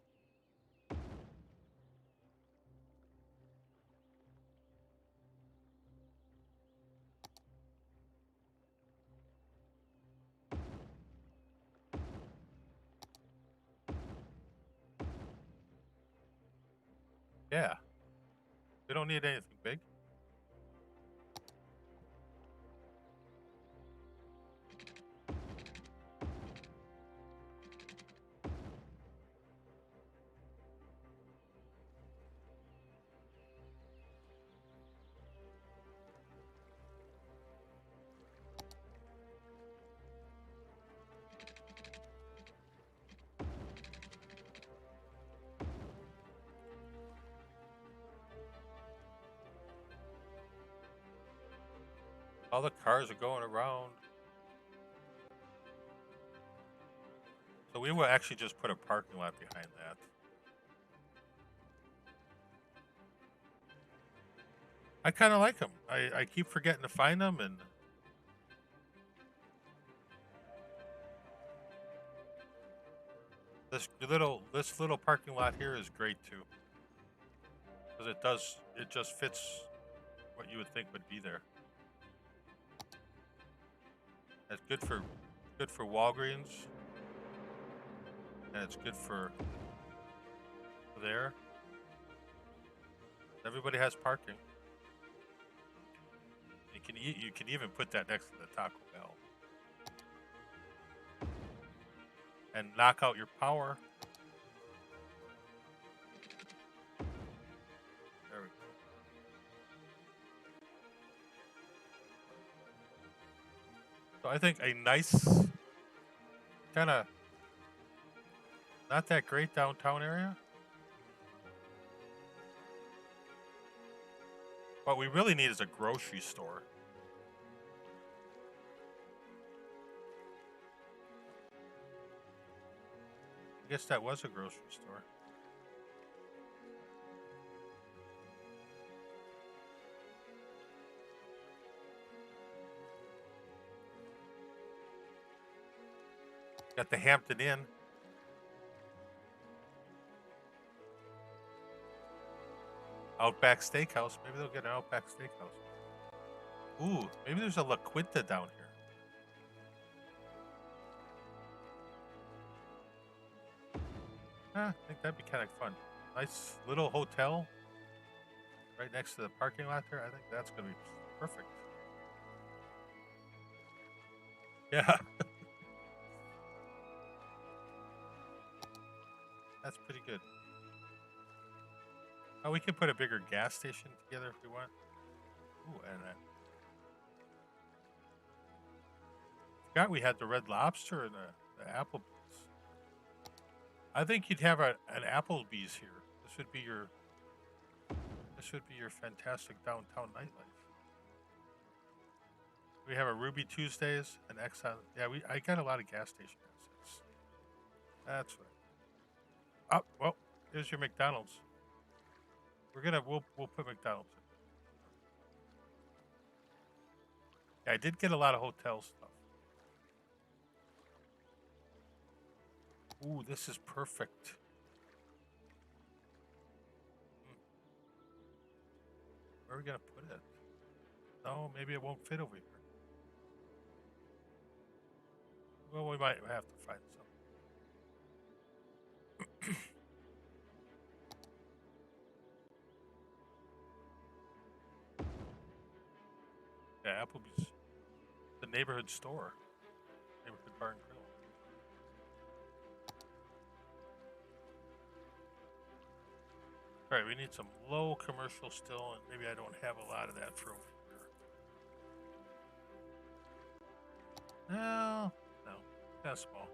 Yeah. We don't need anything big. All the cars are going around. So we will actually just put a parking lot behind that. I kind of like them. I keep forgetting to find them, and this little parking lot here is great too, because it just fits what you would think would be there. It's good for Walgreens, and it's good for there. Everybody has parking. You can even put that next to the Taco Bell, and knock out your power. There we go. So I think a nice kind of not that great downtown area. What we really need is a grocery store. I guess that was a grocery store. Got the Hampton Inn. Outback Steakhouse. Maybe they'll get an Outback Steakhouse. Ooh, maybe there's a La Quinta down here. I think that'd be kind of fun. Nice little hotel right next to the parking lot there. I think that's going to be perfect. Yeah. That's pretty good. Oh, we can put a bigger gas station together if we want. Ooh, and forgot we had the Red Lobster and the Applebee's. I think you'd have an Applebee's here. This would be your fantastic downtown nightlife. We have a Ruby Tuesdays and Exxon. Yeah, I got a lot of gas station assets. That's right. Oh, well, here's your McDonald's. We'll put McDonald's in. Yeah, I did get a lot of hotel stuff. Ooh, this is perfect. Where are we gonna put it? No, maybe it won't fit over here. Well, we might have to find something. Yeah, Applebee's, the neighborhood store, neighborhood bar and grill. All right, we need some low commercial still, and maybe I don't have a lot of that for over here. No, that's small.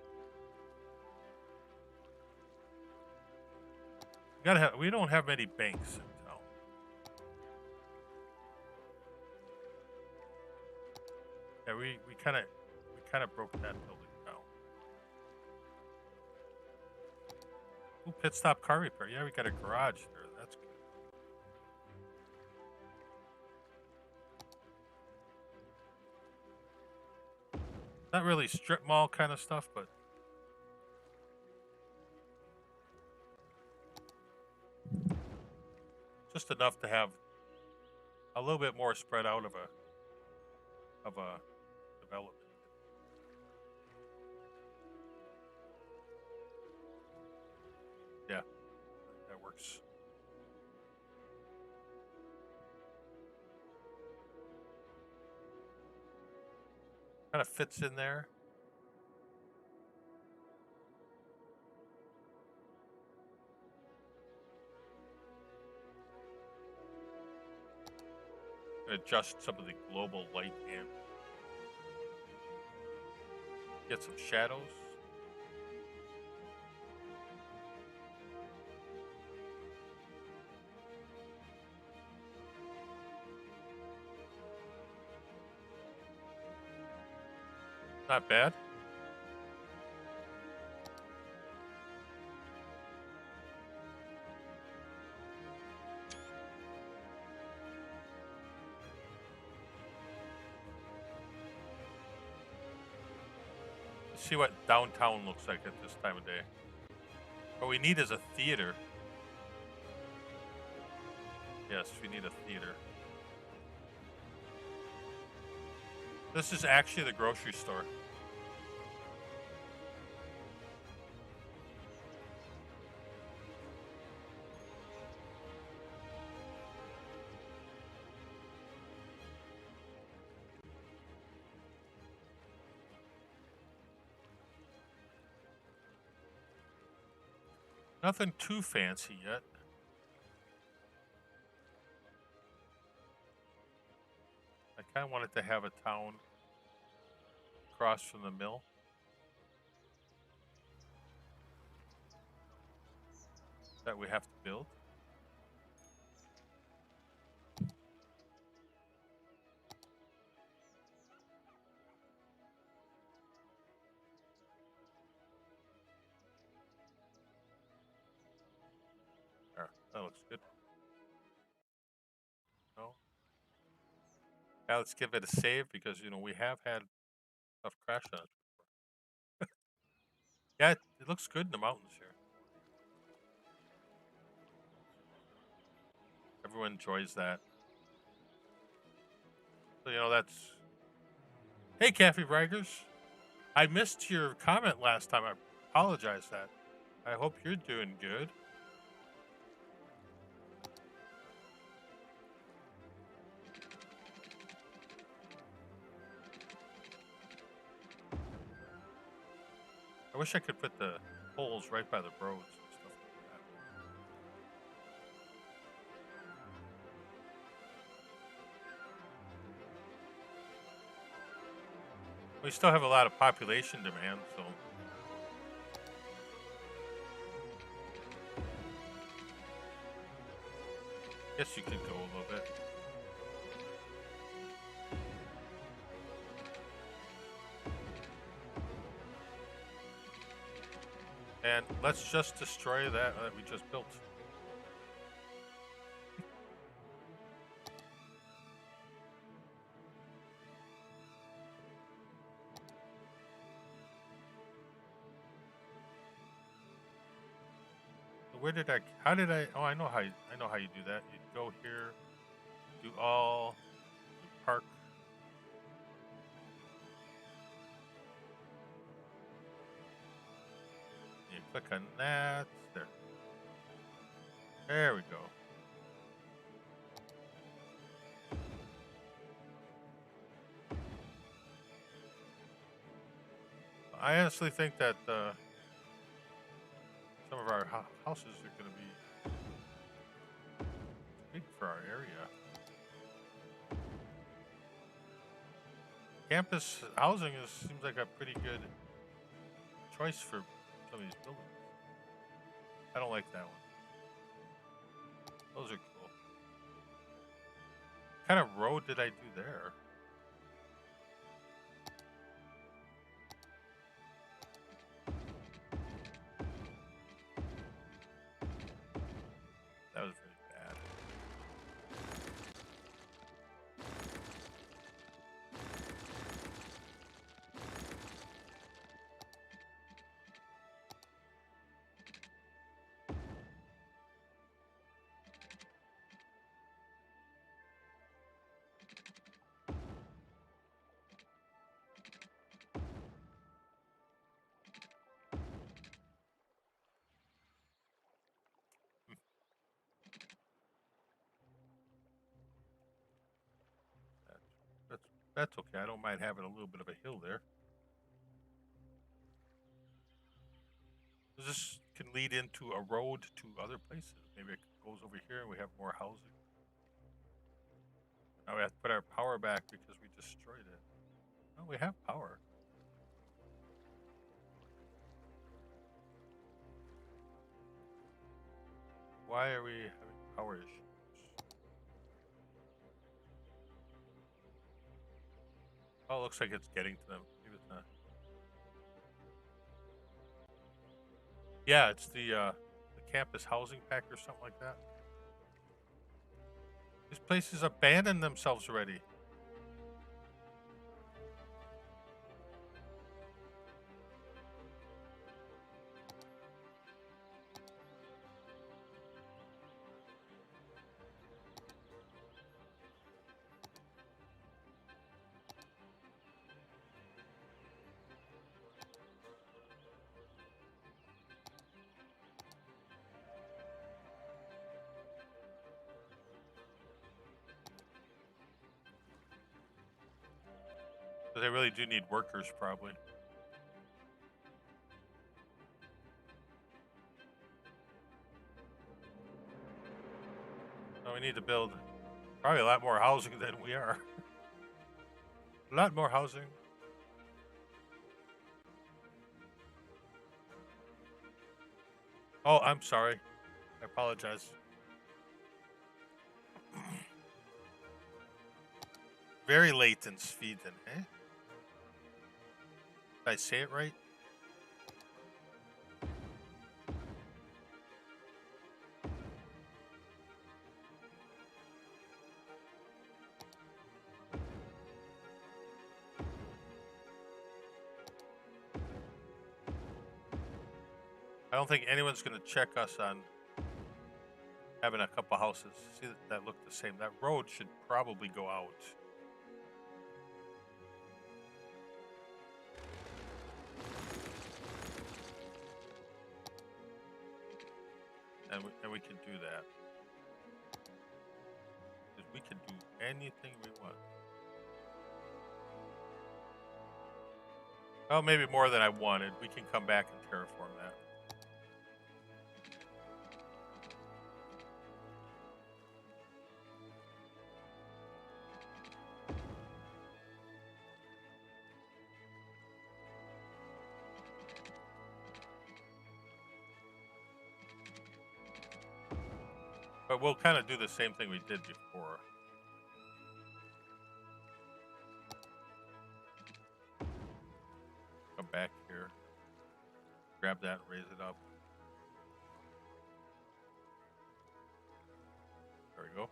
We don't have many banks in town. Yeah, we kind of broke that building down. Ooh, pit stop car repair. Yeah, we got a garage there. That's good. Not really strip mall kind of stuff, but just enough to have a little bit more spread out of a development. Yeah, that works. Kind of fits in there. Adjust some of the global light and get some shadows. Not bad. Let's see what downtown looks like at this time of day. What we need is a theater. Yes, we need a theater. This is actually the grocery store. Nothing too fancy yet. I kind of wanted to have a town across from the mill. That we have to build. That looks good. No. Now let's give it a save because we have had stuff crash on it. Yeah, it looks good in the mountains here. Everyone enjoys that. So that's. Hey, Caffey Braggers. I missed your comment last time. I apologize that. I hope you're doing good. I wish I could put the poles right by the roads and stuff like that. We still have a lot of population demand, so. Guess you could go a little bit. And let's just destroy that we just built. Where did I? How did I? Oh, I know how you do that. You go here, do all, do park. You click on that. There. There we go. I honestly think that some of our houses are going to be big for our area. Campus housing seems like a pretty good choice for some of these buildings. I don't like that one. Those are cool. What kind of road did I do there? That was really bad. That's okay. I don't mind having a little bit of a hill there. This can lead into a road to other places. Maybe it goes over here and we have more housing. Now we have to put our power back because we destroyed it. No, we have power. Why are we having power issues? Oh, it looks like it's getting to them. Maybe it's not. Yeah, it's the campus housing pack or something like that. These places abandoned themselves already. So they really do need workers, probably. So we need to build probably a lot more housing than we are. A lot more housing. Oh, I'm sorry. I apologize. Very late in Sweden, eh? Did I say it right? I don't think anyone's going to check us on having a couple houses. See that look the same. That road should probably go out. And we can do that. Because we can do anything we want. Well, maybe more than I wanted. We can come back and terraform that. But we'll kind of do the same thing we did before. Come back here. Grab that and raise it up. There we go.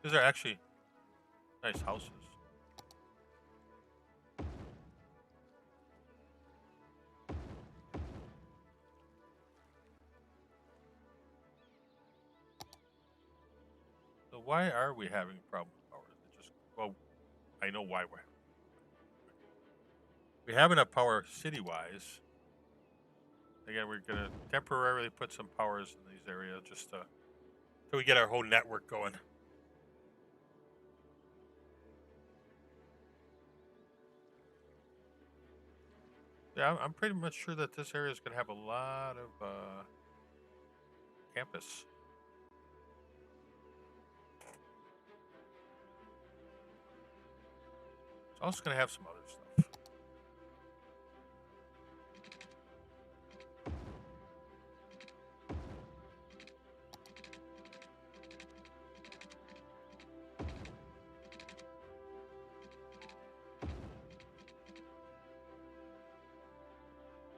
These are actually nice houses. So why are we having a problem with power? Is it just, well, I know why we have enough power city-wise. Again, we're going to temporarily put some powers in these areas just till we get our whole network going. Yeah, I'm pretty much sure that this area is going to have a lot of campus. It's also going to have some other stuff.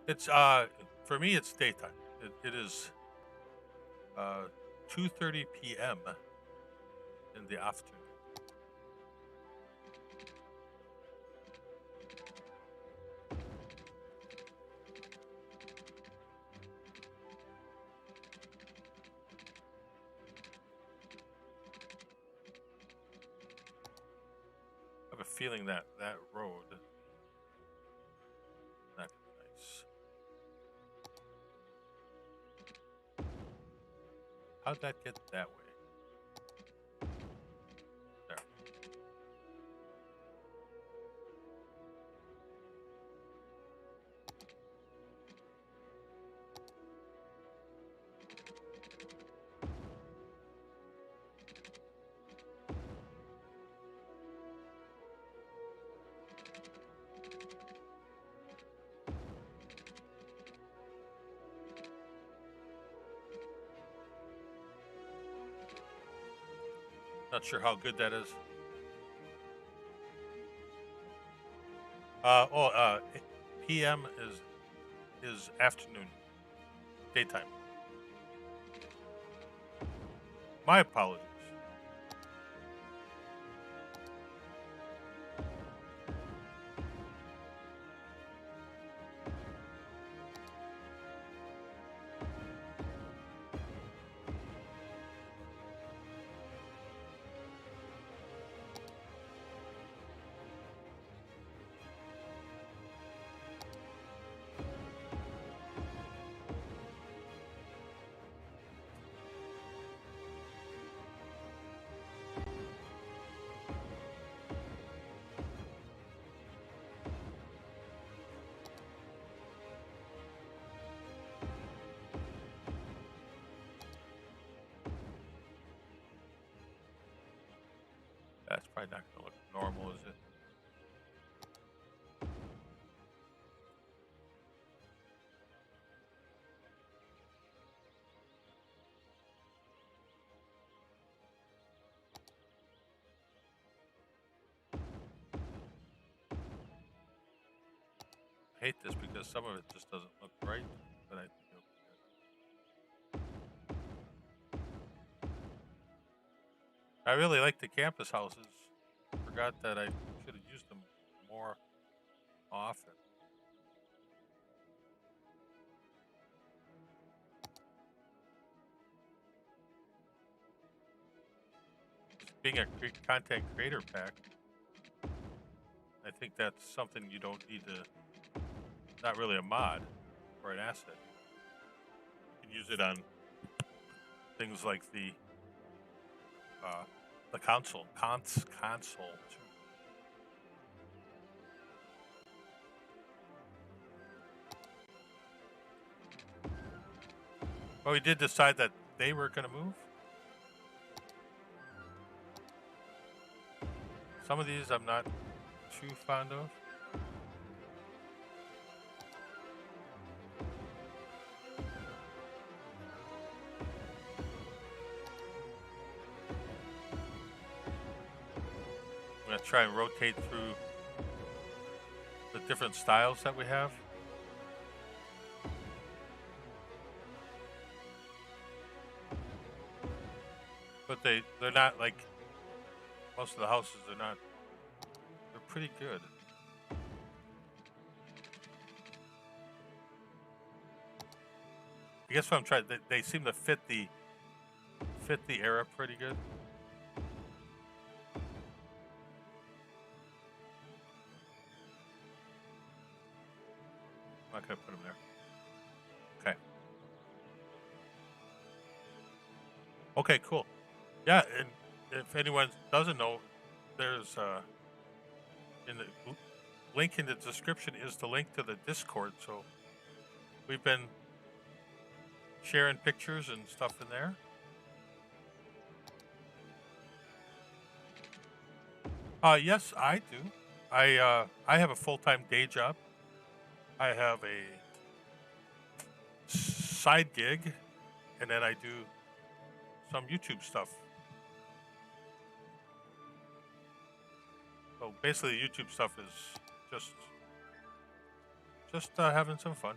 It's for me it's daytime. It is 2:30 p.m. in the afternoon. I have a feeling that road not nice. How'd that get that way? There. Not sure how good that is. PM is afternoon, daytime. My apologies. That's probably not going to look normal, is it? I hate this because some of it just doesn't look right, but I think it'll be good. I really like the campus houses. Forgot that I should have used them more often. Being a content creator pack, I think that's something you don't need to, not really a mod or an asset. You can use it on things like the console too. But we did decide that they were going to move. Some of these I'm not too fond of. I'm going to try and rotate through the different styles that we have. But they're not like most of the houses. They're pretty good. I guess what I'm trying, they seem to fit the era pretty good. I'm not gonna put them there. Okay. Okay, cool. Yeah, and if anyone doesn't know, there's in the link in the description is the link to the Discord. So we've been sharing pictures and stuff in there. Yes, I do. I have a full-time day job. I have a side gig, and then I do some YouTube stuff. So basically, YouTube stuff is just having some fun.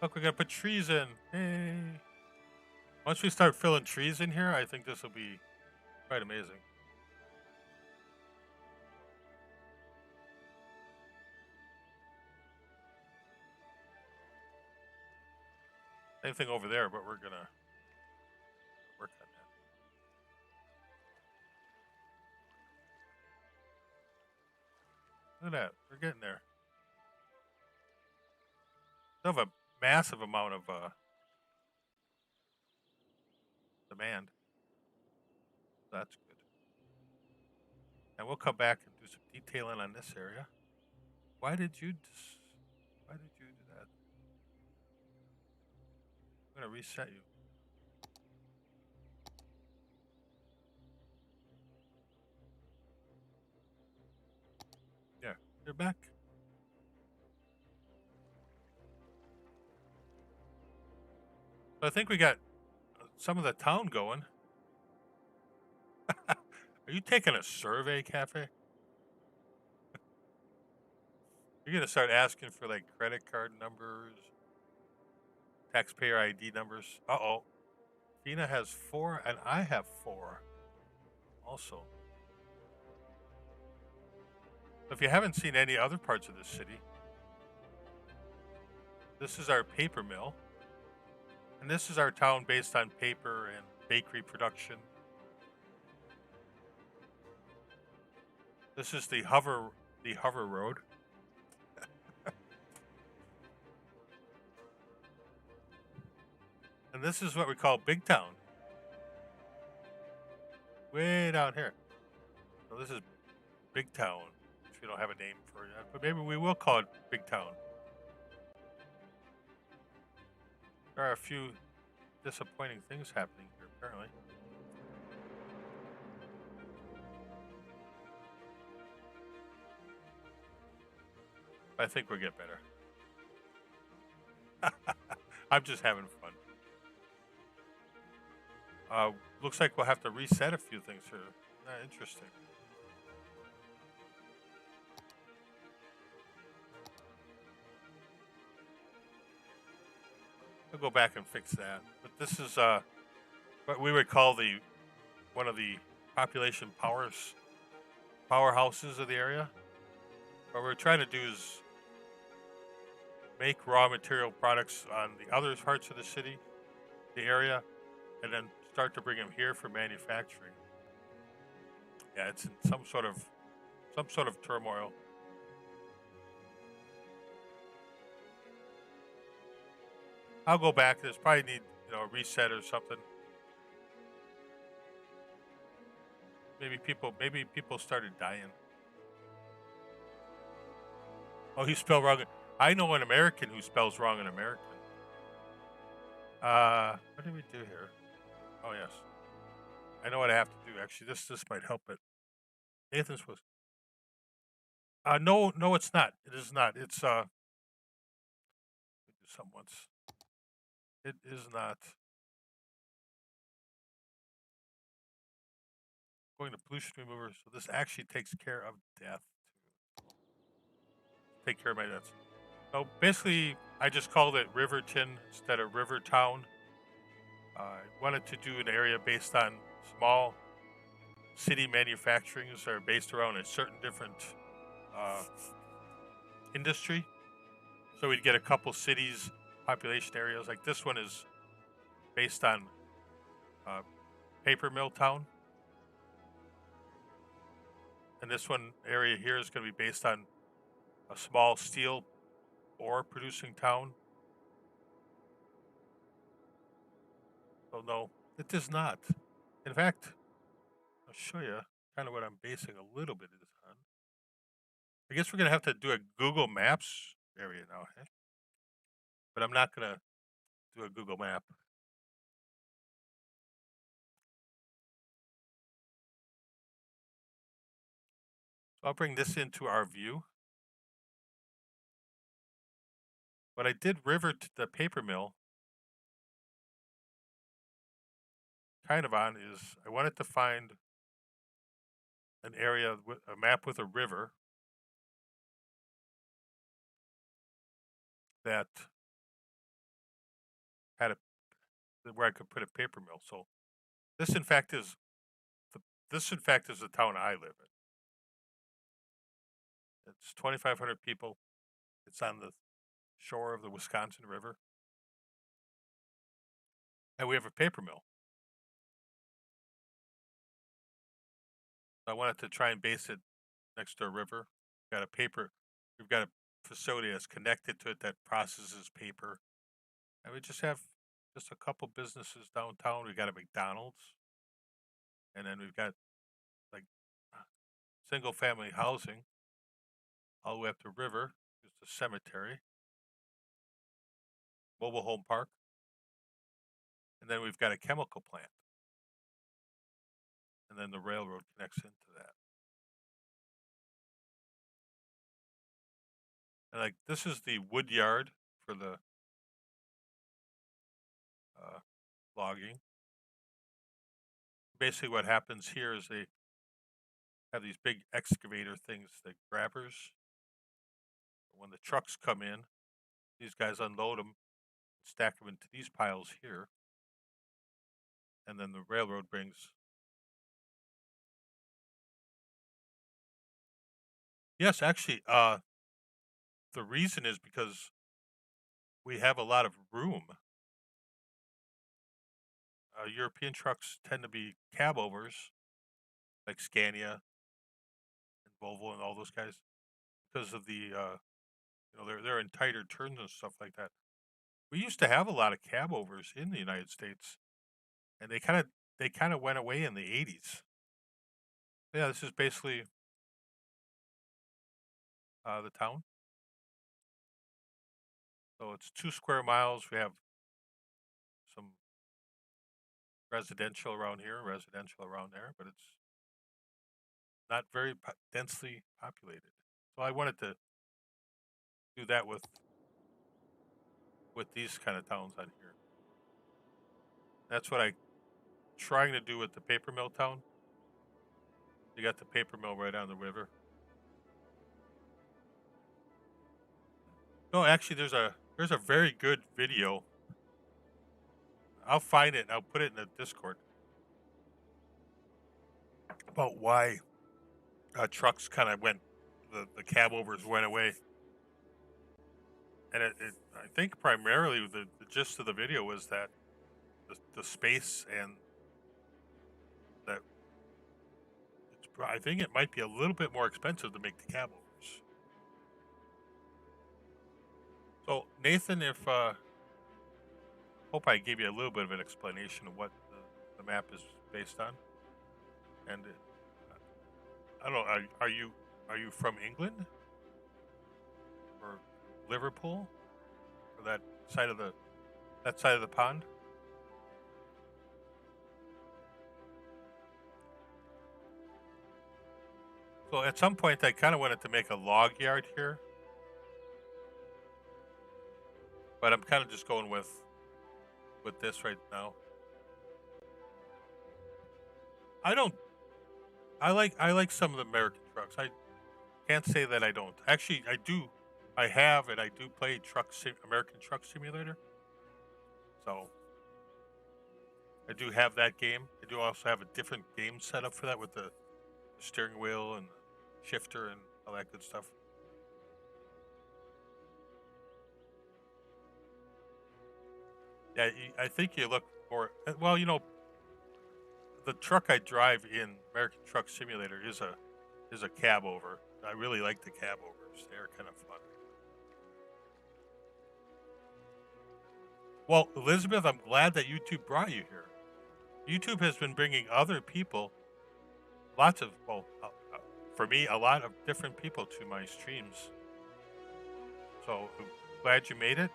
Look, we're gonna put trees in. Hey! Once we start filling trees in here, I think this will be quite amazing. Same thing over there, but we're gonna work on that. Look at that, we're getting there. Still have a massive amount of demand. That's good. And we'll come back and do some detailing on this area. Why did you do that? I'm gonna reset you. Yeah, you're back. So I think we got some of the town going. Are you taking a survey, Cafe? You're gonna start asking for like credit card numbers, taxpayer ID numbers. Uh-oh. Tina has 4 and I have 4 also. If you haven't seen any other parts of the city, this is our paper mill. And this is our town based on paper and bakery production. This is the hover road. And this is what we call Big Town. Way down here. So this is Big Town, which we don't have a name for yet, but maybe we will call it Big Town. There are a few disappointing things happening here, apparently. I think we'll get better. I'm just having fun. Looks like we'll have to reset a few things here. Interesting. I'll go back and fix that. But this is what we would call one of the population powerhouses of the area. What we're trying to do is make raw material products on the other parts of the city, the area, and then start to bring them here for manufacturing. Yeah, it's in some sort of turmoil. I'll go back. There's probably need a reset or something. Maybe people started dying. Oh, he spelled wrong. I know an American who spells wrong in American. What did we do here? Oh yes, I know what I have to do. Actually, this might help it. Nathan's was. No, it's not. It is not. It's let me do something once. It is not. Going to pollution remover, so this actually takes care of death. Take care of my deaths. So basically, I just called it Riverton instead of Rivertown. I wanted to do an area based on small city manufacturings that are based around a certain different industry. So we'd get a couple cities, population areas. Like this one is based on paper mill town. And this one area here is going to be based on a small steel ore producing town. Oh no, it does not. In fact, I'll show you kind of what I'm basing a little bit of this on. I guess we're going to have to do a Google Maps area now, eh? But I'm not going to do a Google map. So I'll bring this into our view. What I did river to the paper mill kind of on is I wanted to find an area with a map with a river that had a where I could put a paper mill. So this in fact is the town I live in. It's 2,500 people. It's on the shore of the Wisconsin River. And we have a paper mill. So I wanted to try and base it next to a river. We've got a facility that's connected to it that processes paper. And we just have just a couple businesses downtown. We got a McDonald's. And then we've got like single family housing all the way up the river. Just a cemetery, mobile home park. And then we've got a chemical plant. And then the railroad connects into that. And like this is the wood yard for the logging. Basically what happens here is they have these big excavator things, the grabbers. When the trucks come in, these guys unload them, stack them into these piles here. And then the railroad brings. Yes, actually, the reason is because we have a lot of room. European trucks tend to be cab overs, like Scania and Volvo and all those guys, because of the they're in tighter turns and stuff like that. We used to have a lot of cab overs in the United States, and they kind of went away in the 80s. Yeah, this is basically the town. So it's 2 square miles. We have some residential around here, residential around there, but it's not very densely populated. So I wanted to do that with these kind of towns on here. That's what I trying to do with the paper mill town. You got the paper mill right on the river. No, actually, there's a very good video I'll find it and I'll put it in the Discord about why trucks kind of went, the cab overs went away. And I think primarily the gist of the video was that the space and that I think it might be a little bit more expensive to make the cab overs. So Nathan, if hope I gave you a little bit of an explanation of what the map is based on. And I don't know, are you from England or Liverpool or that side of the pond? So at some point I kind of wanted to make a log yard here, but I'm kind of just going with this right now. I like some of the American trucks. I can't say that I don't. Actually, I do. I have and I do play American Truck Simulator. So I do have that game. I do also have a different game set up for that with the steering wheel and the shifter and all that good stuff. Yeah, I think you look more, well, the truck I drive in American Truck Simulator is a cab over. I really like the cab overs. They're kind of fun. Well, Elizabeth, I'm glad that YouTube brought you here. YouTube has been bringing other people, for me, a lot of different people to my streams. So I'm glad you made it.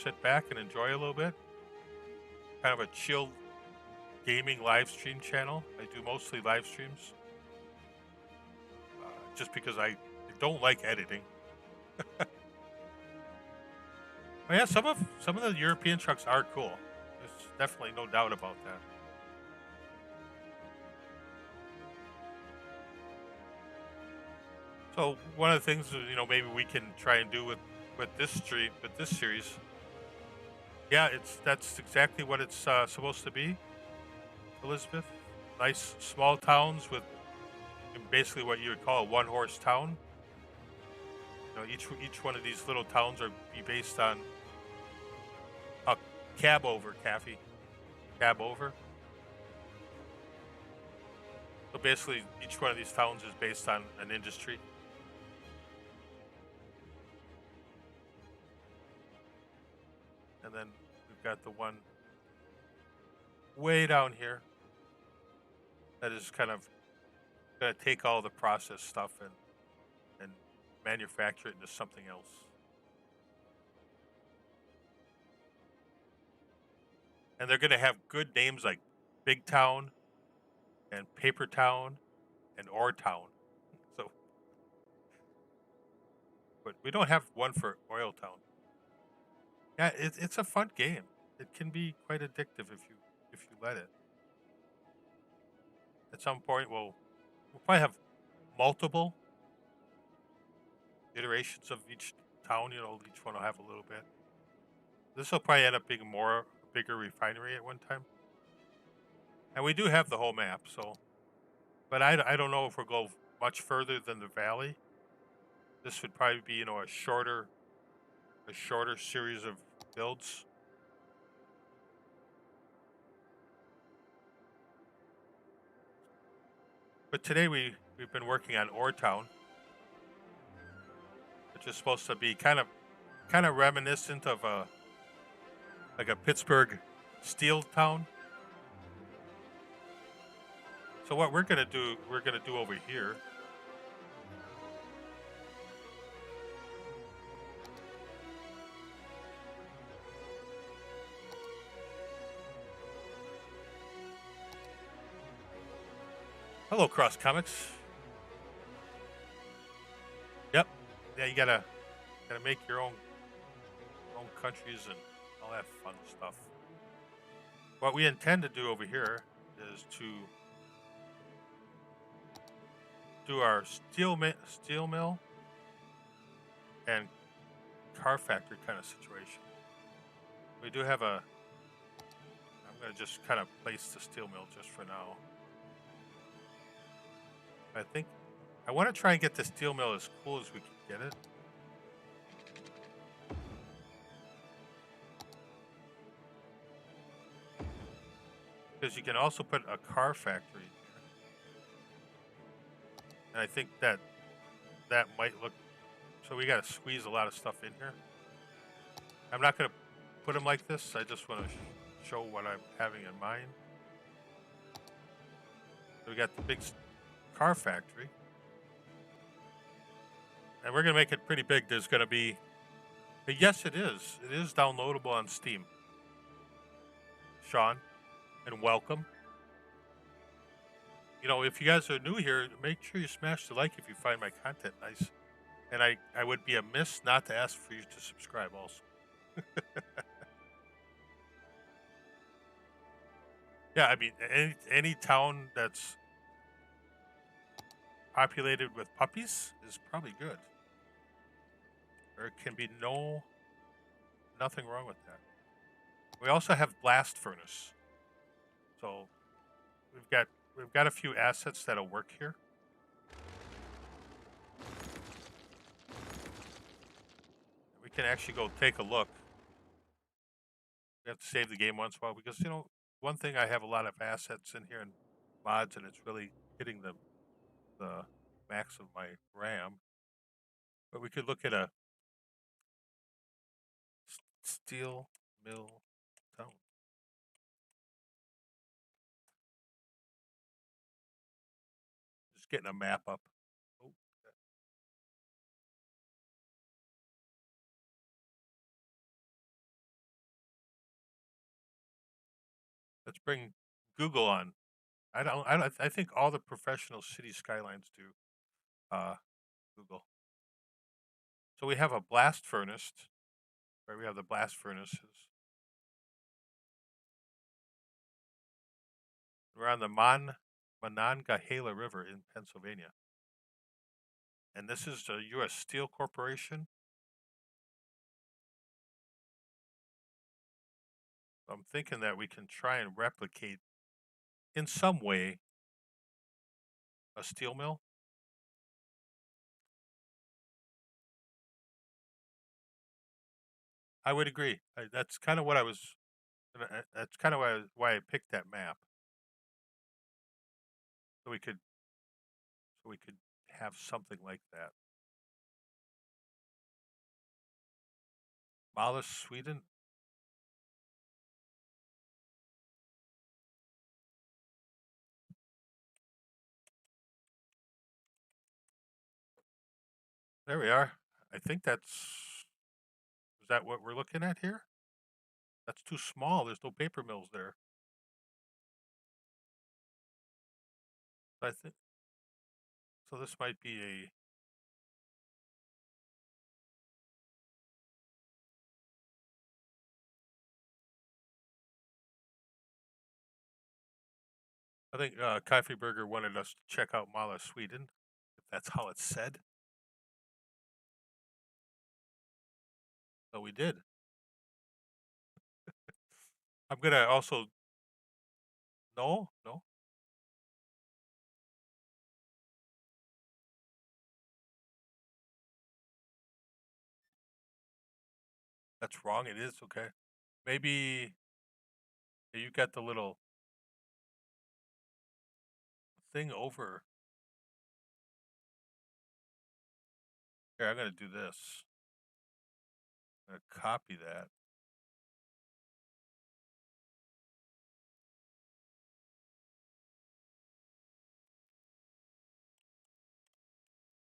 Sit back and enjoy a little bit. Kind of a chill gaming live stream channel. I do mostly live streams, just because I don't like editing. Oh yeah, some of the European trucks are cool. There's definitely no doubt about that. So one of the things maybe we can try and do with this series. Yeah, that's exactly what it's supposed to be, Elizabeth. Nice small towns with basically what you would call a one-horse town. Each one of these little towns are be based on a cab over, Kathy. Cab over. So basically, each one of these towns is based on an industry. And then we've got the one way down here that is kind of going to take all the process stuff and manufacture it into something else. And they're going to have good names like Big Town and Paper Town and Oretown. So, but we don't have one for Oil Town. Yeah, it's a fun game. It can be quite addictive if you let it. At some point, we'll probably have multiple iterations of each town. Each one will have a little bit. This will probably end up being a bigger refinery at one time. And we do have the whole map, so. But I don't know if we'll go much further than the valley. This would probably be a shorter series of builds. But today we've been working on Oretown, which is supposed to be kind of reminiscent of a Pittsburgh steel town. So what we're gonna do over here. Hello, Cross Comics. Yep. Yeah, you gotta make your own countries and all that fun stuff. What we intend to do over here is to do our steel mill and car factory kind of situation. We do have a I'm going to just kind of place the steel mill just for now. I think I want to try and get the steel mill as cool as we can get it. Because you can also put a car factory in here. And I think that might look... So we got to squeeze a lot of stuff in here. I'm not going to put them like this. I just want to show what I'm having in mind. So we got the big car factory. And we're going to make it pretty big. There's going to be... But yes, it is. It is downloadable on Steam. Sean, and welcome. You know, if you guys are new here, make sure you smash the like if you find my content nice. And I would be amiss not to ask for you to subscribe also. Yeah, I mean, any town that's populated with puppies is probably good. There can be nothing wrong with that. We also have blast furnace. So we've got a few assets that'll work here. We can actually go take a look. We have to save the game once in a while because, you know, one thing, I have a lot of assets in here and mods, and it's really hitting the max of my RAM. But we could look at a steel mill town. Just getting a map up. Oh. Let's bring Google on. I think all the professional city skylines do Google. So we have a blast furnace, where we have the blast furnaces. We're on the Monongahela River in Pennsylvania. And this is the U.S. Steel Corporation. I'm thinking that we can try and replicate in some way a steel mill. I would agree. That's kind of what I was. That's kind of why I picked that map. So we could have something like that. Malus, Sweden. There we are. I think is that what we're looking at here? That's too small. There's no paper mills there. I think so. This might be a... I think Coffee Burger wanted us to check out Malus, Sweden, if that's how it's said. So we did. I'm gonna also... No. That's wrong. It is okay. Maybe you got the little thing over. Here, I'm gonna do this. I'm gonna copy that.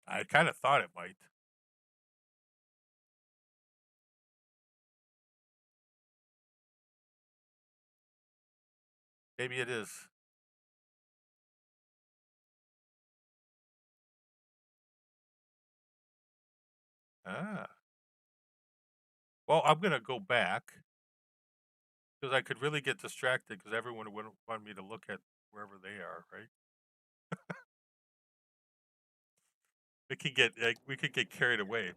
I kind of thought it might. Maybe it is. Ah. Well, I'm gonna go back because I could really get distracted because everyone would want me to look at wherever they are, right? We could get carried away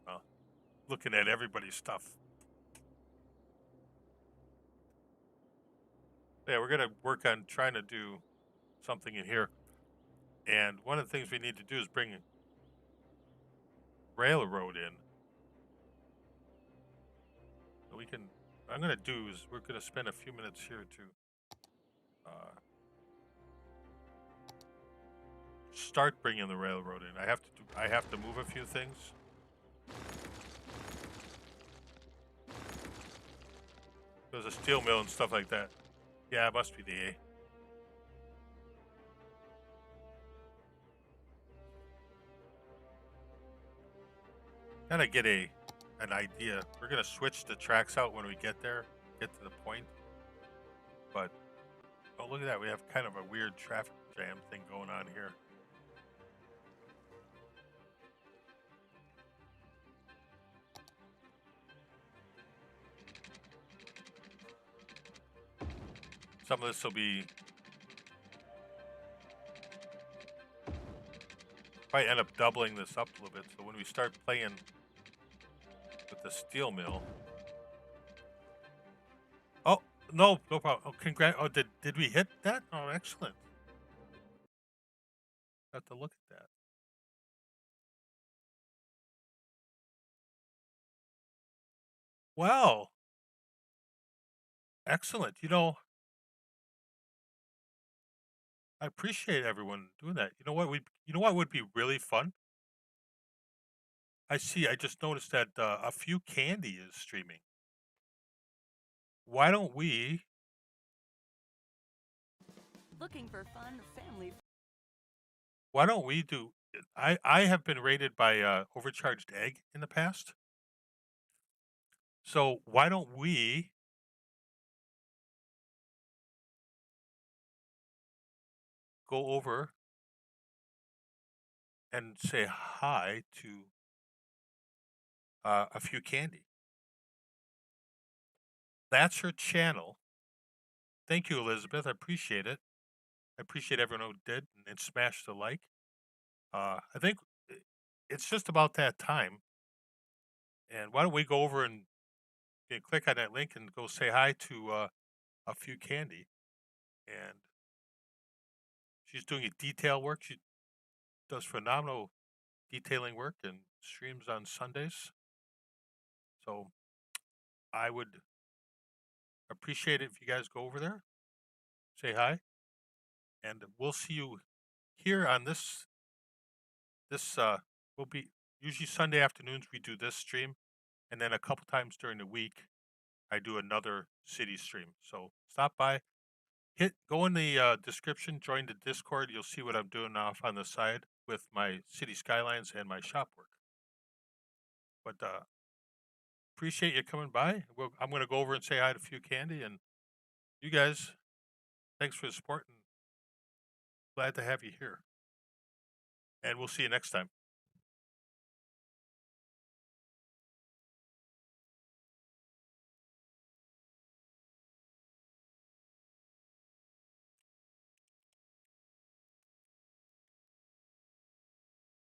looking at everybody's stuff. Yeah, we're gonna work on trying to do something in here. And one of the things we need to do is bring railroad in. So we can. What I'm gonna do is we're gonna spend a few minutes here to start bringing the railroad in. I have to move a few things. There's a steel mill and stuff like that. Yeah, it must be the A. Kind of get an idea. We're gonna switch the tracks out when we get there, get to the point. But oh, look at that! We have kind of a weird traffic jam thing going on here. Some of this will be probably end up doubling this up a little bit. So when we start playing with the steel mill. Oh no problem. Oh, Oh, did we hit that? Oh, excellent. Have to look at that. Well, excellent. I appreciate everyone doing that. You know what would be really fun? I just noticed that a few candy is streaming. Why don't we? Looking for fun family. Why don't we do? I have been rated by Overcharged Egg in the past. So why don't we go over and say hi to a few candy? That's her channel. Thank you, Elizabeth. I appreciate it. I appreciate everyone who did and smashed the like. I think it's just about that time. And why don't we go over and click on that link and go say hi to a few candy? And she's doing a detail work. She does phenomenal detailing work and streams on Sundays. So I would appreciate it if you guys go over there, say hi, and we'll see you here on this. This will be usually Sunday afternoons. We do this stream, and then a couple times during the week, I do another city stream. So stop by, go in the description, join the Discord. You'll see what I'm doing off on the side with my city skylines and my shop work. But appreciate you coming by. I'm going to go over and say hi to a few candy, and you guys, thanks for the support, and glad to have you here. And we'll see you next time.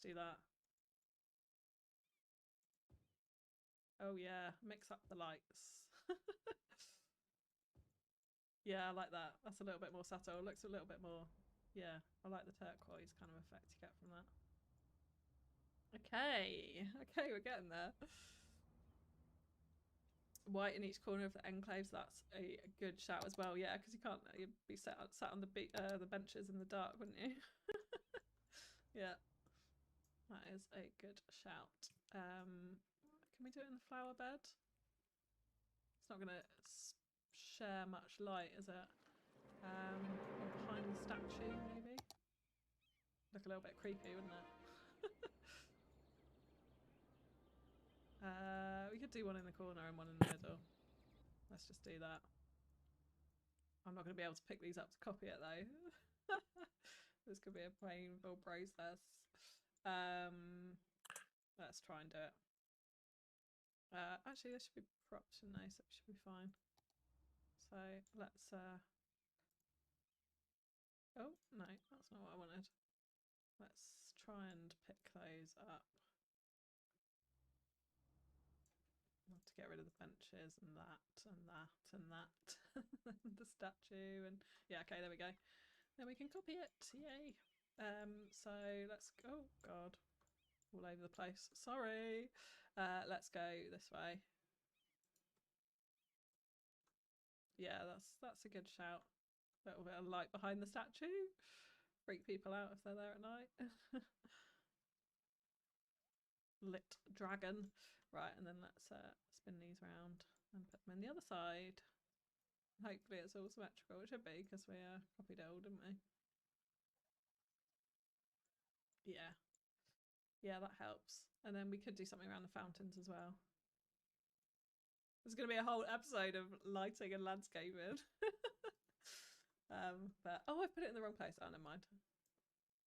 Do that. Oh yeah, mix up the lights. Yeah, I like that. That's a little bit more subtle. Looks a little bit more. Yeah, I like the turquoise kind of effect you get from that. Okay, we're getting there. White in each corner of the enclaves. That's a good shout as well. Yeah, because you can't. You'd be sat on the benches in the dark, wouldn't you? Yeah, that is a good shout. Can we do it in the flower bed? It's not going to share much light, is it? Or behind the statue, maybe? Look a little bit creepy, wouldn't it? We could do one in the corner and one in the middle. Let's just do that. I'm not going to be able to pick these up to copy it, though. This could be a painful process. Let's try and do it. Actually, this should be propped, shouldn't they? So it should be fine. So let's... Oh, no, that's not what I wanted. Let's try and pick those up. I'll have to to get rid of the benches and that and that and that. The statue and yeah, okay, there we go. Then we can copy it. Yay. So let's go. Oh god, all over the place. Sorry. Let's go this way. Yeah, that's a good shout. A little bit of light behind the statue. Freak people out if they're there at night. Lit dragon. Right, and then let's spin these round and put them in the other side. Hopefully it's all symmetrical. It should be because we copied it all, didn't we? Yeah. Yeah, that helps. And then we could do something around the fountains as well. There's going to be a whole episode of lighting and landscaping. But oh, I've put it in the wrong place. Oh, never mind.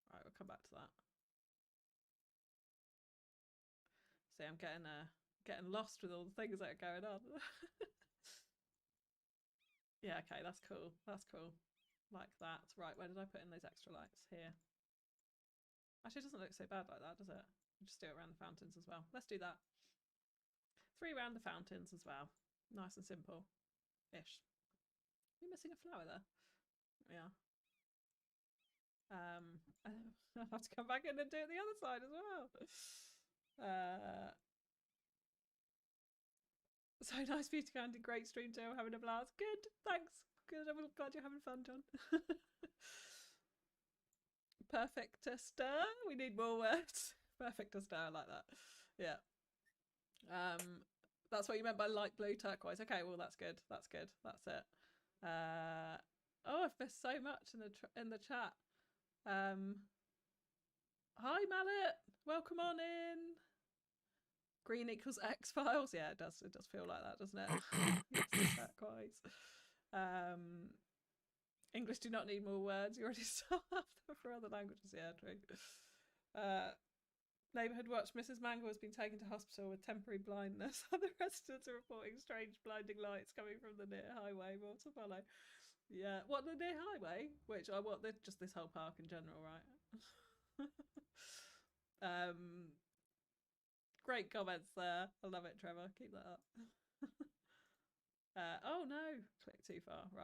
Right, we'll come back to that. See, I'm getting lost with all the things that are going on. Yeah, okay, that's cool. That's cool. Like that. Right, where did I put in those extra lights? Here. Actually, it doesn't look so bad like that, does it? We'll just do it around the fountains as well. Let's do that. 3 around the fountains as well. Nice and simple-ish. You're missing a flower there. Yeah. I'll have to come back in and do it the other side as well. So nice for you to go into great stream too, having a blast. Good, thanks. Good, I'm glad you're having fun, John. Perfect to stir. We need more words. Perfect to stir, I like that. Yeah. That's what you meant by light blue turquoise. Okay, well that's good. That's good. That's it. Oh, I've missed so much in the chat. Hi Mallet, welcome on in. Green equals X-Files. Yeah, it does feel like that, doesn't it? Yes, turquoise. English do not need more words. You already saw them for other languages. Yeah, true. Neighbourhood watch. Mrs. Mangle has been taken to hospital with temporary blindness. Other residents are reporting strange blinding lights coming from the near highway. More to follow. Yeah, what, the near highway? Which I want just this whole park in general, right? Great comments there. I love it, Trevor. Keep that up. Oh no, click too far. Right.